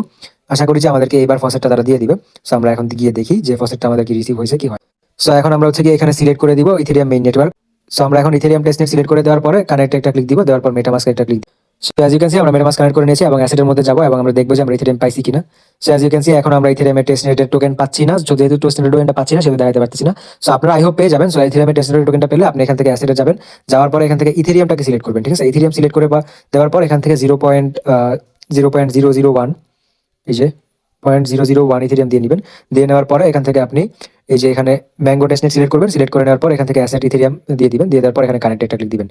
আশা করি যে আমাদেরকে এইবার ফসেটটা তারা দিয়ে দিবে। সো আমরা এখন গিয়ে দেখি যে ফসেটটা আমাদের কি রিসিভ হয়েছে কি হয়। সো এখন আমরা হচ্ছে গিয়ে এখানে সিলেক্ট করে দিব ইথেরিয়াম মেইন নেটওয়ার্ক। সো আমরা এখন ইথেরিয়াম টেস্টনেট সিলেক্ট করে দেওয়ার পরে কানেক্ট একটা ক্লিক দিব। দেওয়ার পর মেটামাস্ক একটা click. So as you can see আমরা মেটামাস্ক কানেক্ট করে নিয়েছি এবং অ্যাসেটের মধ্যে যাবো এবং আমরা দেখবো যে আমরা ইথেরিয়াম পাইছি কিনা। So as you can see এখন আমরা ইথেরিয়ামের টেস্টনেটের টোকেন পাচ্ছি না। যেহেতু টেস্টনেটের টোকেনটা পাচ্ছি না সেহেতু দেখাতে পারতেছি না। সো আপনারা আই হোপ পেয়ে যাবেন। সো ইথেরিয়ামের টেস্টনেটের টোকেনটা পেলে আপনি এখান থেকে অ্যাসেটে যাবেন। যাওয়ার পরে এখান থেকে ইথেরিয়ামটাকে সিলেক্ট করবেন, ঠিক আছে। ইথেরিয়াম সিলেক্ট করে দেওয়ার পর এখান থেকে 0.001 এই যে 0.001 ইথেরিয়াম দিয়ে নেবেন। দিয়ে নেওয়ার পরে এখান থেকে আপনি এই যে এখানে ম্যাঙ্গো টেস্টনেট সিলেক্ট করবেন। সিলেক্ট করে নেওয়ার পর এখান থেকে অ্যাসেট ইথেরিয়াম দিয়ে দিবেন। দিয়ে দেওয়ার পর এখানে কানেক্ট একটা ক্লিক দিবেন।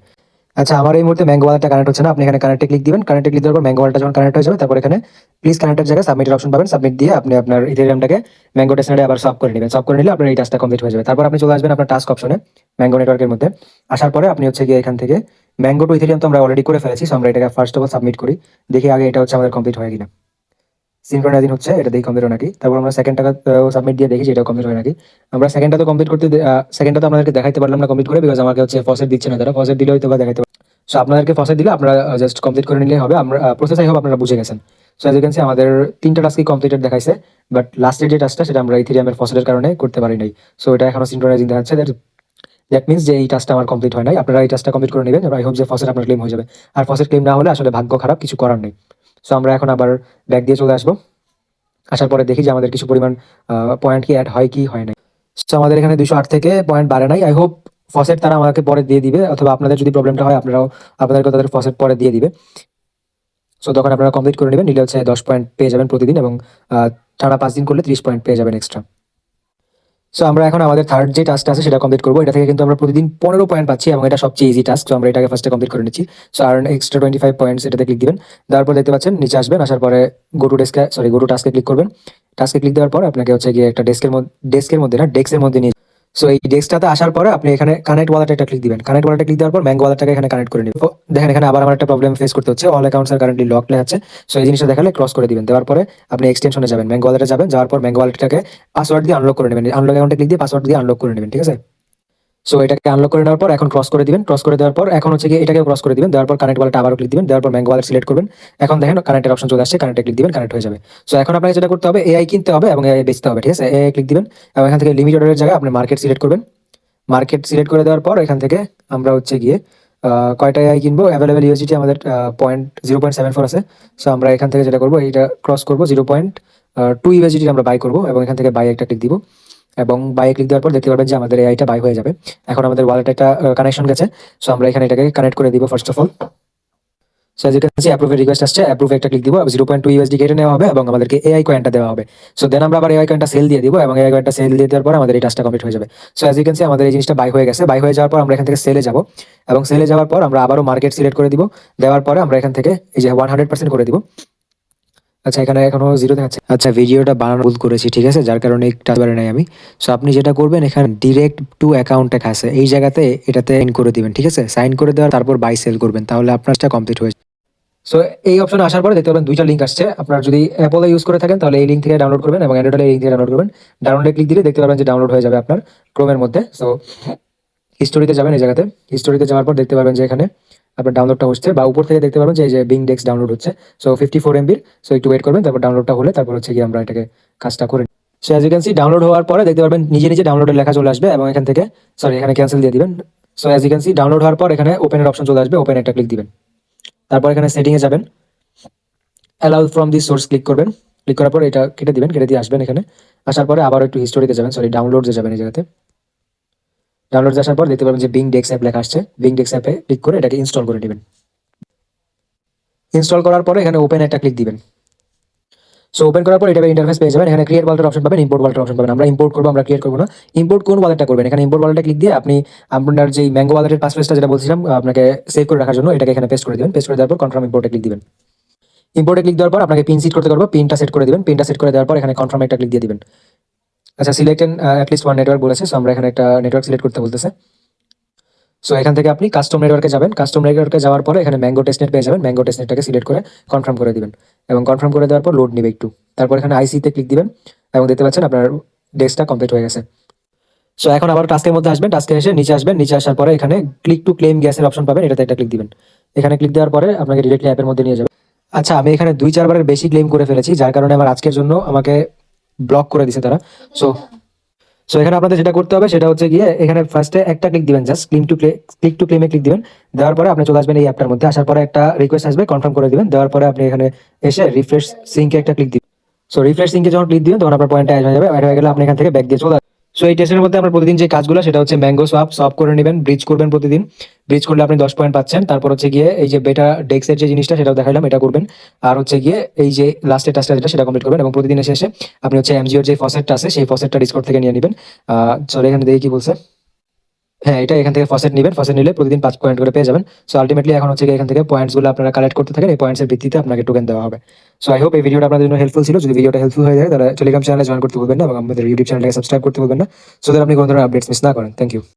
আচ্ছা, আমার এই মুহূর্তে ম্যাঙ্গো ওয়ালেটটা কানেক্ট হচ্ছে না। আপনি এখানে কানেক্টে ক্লিক দিবেন। কানেক্টে ক্লিক দেওয়ার পর ম্যাঙ্গো ওয়ালেটটা যখন কানেক্ট হয়ে যাবে তারপর এখানে প্লিজ কানেক্টের জায়গায় সাবমিটের অপশন পাবেন। সাবমিট দিয়ে আপনি আপনার ইথেরিয়ামটাকে ম্যাঙ্গো টেস্টনেটে আবার সলভ করে নেবেন। সলভ করে নিলে আপনার এই টাস্কটা কমপ্লিট হয়ে যাবে। তারপর আপনি চলে আসবেন আপনার টাস্ক অপশনে ম্যাঙ্গো নেটওয়ার্কের মধ্যে। আসার পরে আপনি হচ্ছে গিয়ে এখান থেকে ম্যাঙ্গো টু ইথেরিয়াম তো আমরা অলরেডি করে ফেলেছি। সো আমরা এটাকে ফার্স্ট অফ অল সাবমিট করি। দেখি আগে এটা হচ্ছে আমাদের কমপ্লিট হয় কিনা। সিনক্রোনাইজিং হচ্ছে, এটা দেখি কমপ্লিট হয় নাকি। তারপর আমরা সেকেন্ডটা সাবমিট দিয়ে দেখি যে এটা কমপ্লিট হয় নাকি। আমরা সেকেন্ডটা তো কমপ্লিট করতে সেকেন্ডটা তো আমাদেরকে দেখাইতে পারলাম না কমপ্লিট করে, বিকজ আমাকে হচ্ছে ফসেট দিচ্ছে না। তারা ফসেট দিলে হয়তো বা দেখাইতে পারে। সো আপনাদেরকে ফসেট দিলে আপনারা জাস্ট কমপ্লিট করে নিলেই হবে। আমরা প্রসেস আই হোপ আপনারা বুঝে গেছেন। So as you can see আমাদের 3টা টাস্কই কমপ্লিটেড দেখাইছে, বাট লাস্টের যে টাস্কটা সেটা আমরা ইথেরিয়ামের ফসেটের কারণে করতে পারি নাই। সো এটা এখনো সিনক্রোনাইজিং দেখাচ্ছে। দ্যাট মিনস যে এই টাস্কটা আমার কমপ্লিট হয় নাই। আপনারা এই টাস্কটা কমপ্লিট করে নেবেন। আই হোপ যে ফসেট আপনার ক্লেম হয়ে যাবে। আর ফসেট ক্লেম না হলে আসলে ভাগ্য খারাপ, কিছু করার নেই। সো আমরা এখন আবার ব্যাক দিয়ে চলে আসবো। আসার পরে দেখি যে আমাদের কিছু পরিমাণ পয়েন্ট কি অ্যাড হয় কি হয় নাই। সো আমাদের এখানে 208 থেকে পয়েন্ট বাড়ে নাই। আই হোপ ফসেট তারা আমাকে পরে দিয়ে দিবে, অথবা আপনাদের যদি প্রবলেমটা হয় আপনাদেরকে তাদের ফসেট পরে দিয়ে দিবে। সো তখন আপনারা কমপ্লিট করে নেবেন। নিলে হচ্ছে 10 পয়েন্ট পেয়ে যাবেন প্রতিদিন এবং টানা 5 দিন করলে 30 পয়েন্ট পেয়ে যাবেন এক্সট্রা। সো আমরা এখন আমাদের থার্ড যে টাস্কটা আছে সেটা কমপ্লিট করবো। এটা থেকে কিন্তু আমরা প্রতিদিন 15 পয়েন্ট পাচ্ছি এবং এটা সবচেয়ে ইজি টাস্ক। তো আমরা এটাকে ফার্স্টে কমপ্লিট করে নিচ্ছি। সো আর্ন এক্সট্রা 25 পয়েন্টস এটাতে ক্লিক দিবেন। দেওয়ার পর দেখতে পাচ্ছেন নিচে আসবেন। আসার পরে গো টু টাস্কে ক্লিক করবেন। টাস্কে ক্লিক দেওয়ার পর আপনাকে হচ্ছে গিয়ে একটা ডেস্কের মধ্যে নিয়ে। সো এই ডেস্কটাতে আসার পরে আপনি এখানে কানেক্ট ওয়ালেটে একটা ক্লিক দিবেন। কানেক্ট ওয়ালেটে ক্লিক দেওয়ার পর ম্যাঙ্গো ওয়ালেটটাকে এখানে কানেক্ট করে নিবেন। দেখেন এখানে আবার আমার একটা প্রবলেম ফেস করতে হচ্ছে। All accounts are currently lock লেখা। সো এই জিনিসটা দেখালে ক্রস করে দিবেন। দেওয়ার পরে আপনি এক্সটেনশনে যাবেন, ম্যাঙ্গো ওয়ালেটে যাবেন। যাওয়ার পর ম্যাঙ্গো ওয়ালেটটাকে পাসওয়ার্ড দিয়ে আনলক করে নেবেন। আনলক অ্যাকাউন্টে ক্লিক দিয়ে পাসওয়ার্ড দিয়ে আনলক করে নেবেন, ঠিক আছে। সো এটাকে আনলক করে নেওয়ার পর এখন ক্রস করে দিবেন। ক্রস করে দেওয়ার পর এখন হচ্ছে গিয়ে এটাকে ক্রস করে দিবেন। দেওয়ার পর কানেক্ট ওয়ালেটে আবারও ক্লিক দিবেন। দেওয়ার পর ম্যাঙ্গো ওয়ালেট সিলেক্ট করবেন। এখন দেখেন কানেক্টের অপশন চলে আসছে। কানেক্টে ক্লিক দিবেন, কানেক্ট হয়ে যাবে। সো এখন আপনাকে যেটা করতে হবে এআই কিনতে হবে এবং এআই বেচতে হবে, ঠিক আছে। এআই ক্লিক দিবেন এবং এখান থেকে লিমিট অর্ডারের জায়গায় আপনি মার্কেট সিলেক্ট করবেন। মার্কেট সিলেক্ট করে দেওয়ার পর এখান থেকে আমরা হচ্ছে গিয়ে কয়টা এআই কিনবো, অ্যাভেলেবেল ইউএসডিটি আমাদের 0.74 আছে। সো আমরা এখান থেকে যেটা করবো এটা ক্রস করবো 0.2 ইউএসডিটি আমরা বাই করবো এবং এখান থেকে বাই একটা ক্লিক দিব এবং বাই ক্লিক দেওয়ার পর দেখতে পারবেন যে আমাদের এআইটা বাই হয়ে যাবে। এখন আমাদের ওয়ালেটে একটা কানেকশন গেছে। সো আমরা এখানে এটাকে কানেক্ট করে দিব first of all. So as you can see অ্যাপ্রুভের রিকোয়েস্ট আসছে। অ্যাপ্রুভে একটা ক্লিক দিব। 0.2 ইউএসডি কেটে নেওয়া হবে এবং আমাদেরকে এআই কয়েনটা দেওয়া হবে। সো দেন আমরা আবার এআই কয়েনটা সেল দিয়ে দিব এবং এআই কয়েনটা সেল দিয়ে দেওয়ার পর আমাদের এই টাস্কটা কমপ্লিট হয়ে যাবে। So as you can see আমাদের এই জিনিসটা বাই হয়ে গেছে। বাই হয়ে যাওয়ার পর আমরা এখান থেকে সেলে যাব এবং সেলে যাওয়ার পর আমরা আবারও মার্কেট সিলেক্ট করে দিব। দেওয়ার পরে আমরা এখান থেকে এই যে 100% করে দিব। আচ্ছা, এখানে এখনো 0 দেখাচ্ছে। আচ্ছা, ভিডিওটা বানানো ভুল করেছি, ঠিক আছে, যার কারণে একটা পারে নাই আমি। সো আপনি যেটা করবেন এখানে ডিরেক্ট টু অ্যাকাউন্টে আছে এই জায়গাতে এটাতে সাইন করে দিবেন, ঠিক আছে। সাইন করে দেওয়ার তারপর বাই সেল করবেন, তাহলে আপনারটা কমপ্লিট হয়ে যাবে। সো এই অপশনে আসার পরে দেখতে পাবেন ২ টা লিঙ্ক আসছে। আপনারা যদি Apple ইউজ করে থাকেন তাহলে এই লিঙ্ক থেকে ডাউনলোড করবেন এবং Android হলে এই লিঙ্ক থেকে ডাউনলোড করবেন। ডাউনলোডে ক্লিক দিলে দেখতে পারবেন যে ডাউনলোড হয়ে যাবে আপনার Chrome এর মধ্যে। সো হিস্টোরিতে যাবেন এই জায়গাতে। হিস্টোরিতে যাওয়ার পর দেখতে পারবেন যে এখানে আপনার ডাউনলোডটা হচ্ছে বা উপর থেকে দেখতে পারবেন যে এই যে Bing Dex ডাউনলোড হচ্ছে। সো 54 MB সো একটু ওয়েট করবেন। তারপর ডাউনলোডটা হলে তারপর হচ্ছে গিয়ে আমরা এটাকে কাজটা করে নিই। So as you can see download হওয়ার পরে দেখতে পারবেন নিজে, নিজে ডাউনলোডের লেখা চলে আসবে এবং এখান থেকে সরি এখানে ক্যানসেল দিয়ে দিবেন। So as you can see download হওয়ার পর এখানে ওপেন এর অপশন চলে আসবে। ওপেন একটা ক্লিক দিবেন। তারপর এখানে সেটিং এ যাবেন। Allow from this source click করবেন। ক্লিক করার পর এটা কেটে দিবেন। কেটে দিয়ে আসবেন এখানে। আসার পরে আবার একটু হিস্টোরিতে যাবেন। সরি ডাউনলোডসে যাবেন এই জায়গাতে। ডাউনলোডসে আসার পর দেখতে পাবেন যে Bing Dex অ্যাপ লেখা আসছে। Bing Dex অ্যাপে ক্লিক করে এটাকে ইনস্টল করে নিবেন। ইনস্টল করার পরে এখানে ওপেন একটা ক্লিক দিবেন। সো ওপেন করার পর এটা ইন্টারফেস পেয়ে যাবেন। এখানে ক্রিয়েট ওয়ালেটের অপশন পাবেন, ইম্পোর্ট ওয়ালেটের অপশন পাবেন। আমরা ইম্পোর্ট করব, আমরা ক্রিয়েট করব না। ইম্পোর্ট কোন ওয়ালেটটা করবেন? এখানে ইম্পোর্ট ওয়ালেটে ক্লিক দিয়ে আপনি আপনার যেই ম্যাঙ্গো ওয়ালেটের পাসওয়ার্ডটা যেটা বলছিলাম আপনাকে সেভ করে রাখার জন্য এটাকে এখানে পেস্ট করে দিবেন। পেস্ট করে দেওয়ার পর কনফার্ম ইম্পোর্টে ক্লিক দিবেন। ইম্পোর্টে ক্লিক দেওয়ার পর আপনাকে পিন সেট করতে পারবো। পিনটা সেট করে দিবেন। পিনটা সেট করে দেওয়ার পর এখানে কনফার্ম একটা ক্লিক দিয়ে দিবেন। আচ্ছা select at least one network বলেছে। সো আমরা এখানে একটা নেটওয়ার্ক সিলেক্ট করতে বলতেছে। সো এখান থেকে আপনি কাস্টম নেটওয়ার্কে যাবেন। কাস্টম নেটওয়ার্কে যাওয়ার পরে এখানে ম্যাঙ্গো টেস্টনেট পেয়ে যাবেন। ম্যাঙ্গো টেস্টনেটটাকে সিলেক্ট করে কনফার্ম করে দিবেন এবং কনফার্ম করে দেওয়ার পর লোড নিবে একটু। তারপর এখানে আইসিতে ক্লিক দিবেন এবং দেখতে পাচ্ছেন আপনার ডেস্কটা কমপ্লিট হয়ে গেছে। সো এখন আবার টাস্কের মধ্যে আসবেন। টাস্কে এসে নিচে আসবেন। নিচে আসার পরে এখানে ক্লিক টু ক্লেম গ্যাসের অপশন পাবেন। এটাতে একটা ক্লিক দিবেন। এখানে ক্লিক দেওয়ার পরে আপনাকে ডিরেক্টলি অ্যাপের মধ্যে নিয়ে যাবে। আচ্ছা আমি এখানে ২-৪ বারের বেশি ক্লেম করে ফেলেছি, যার কারণে আমার আজকের জন্য আমাকে ব্লক করে দিছে তারা। সো সো এখানে আপনাদের যেটা করতে হবে সেটা হচ্ছে গিয়ে এখানে ফার্স্টে একটা ক্লিক দিবেন, জাস্ট ক্লিক টু ক্লেমে ক্লিক দিবেন। দেওয়ার পরে আপনি চলে আসবেন এই অ্যাপটার মধ্যে। আসার পরে একটা রিকোয়েস্ট আসবে, কনফার্ম করে দিবেন। দেওয়ার পরে আপনি এখানে এসে রিফ্রেশ সিঙ্কে একটা ক্লিক দিবেন। সো রিফ্রেশ সিঙ্কে যখন ক্লিক দিবেন তখন আপনার পয়েন্টটা অ্যাড হয়ে যাবে। অ্যাড হয়ে গেলে আপনি এখান থেকে ব্যাক দিয়ে চলে আসবেন। সো এই টেস্টের মধ্যে আমরা প্রতিদিন যে কাজগুলো সেটা হচ্ছে ম্যাঙ্গো সলভ করে নেবেন, ব্রিজ করবেন প্রতিদিন। ব্রিজ করলে আপনি 10 পয়েন্ট পাচ্ছেন। তারপর হচ্ছে গিয়ে এই যে বেটা ডেক্সের যে জিনিসটা সেটাও দেখাইলাম, এটা করবেন। আর হচ্ছে গিয়ে এই যে লাস্টের টাস্কটা যেটা সেটা কমপ্লিট করবেন এবং প্রতিদিন শেষে আপনি হচ্ছে এমজিওর যে ফসেটটা আছে সেই ফসেটটা ডিসকর্ড থেকে নিয়ে নেবেন। চলো এখানে দেখি কি বলছে। হ্যাঁ, এটা এখান থেকে ফসেট নিবেন। ফসেট নিলে প্রতিদিন ৫ পয়েন্ট করে পেয়ে যাবেন। সো আল্টিমেটলি এখন হচ্ছে গিয়ে এখান থেকে পয়েন্টস গুলো আপনারা কালেক্ট করতে থাকেন। এই পয়েন্টস এর ভিত্তিতে আপনাকে টোকেন দেওয়া হবে। সো আই হোপ এই ভিডিওটা আপনাদের জন্য হেল্পফুল ছিল। যদি ভিডিওটা হেল্পফুল হয়ে যায় তাহলে টেলিগ্রাম চ্যানেলে জয়েন করতে ভুলবেন না এবং আমাদের ইউটিউব চ্যানেলটাকে সাবস্ক্রাইব করতে ভুলবেন না। সো দ্যাট আপনি কোনো ধরনের আপডেটস মিস না করেন। Thank you.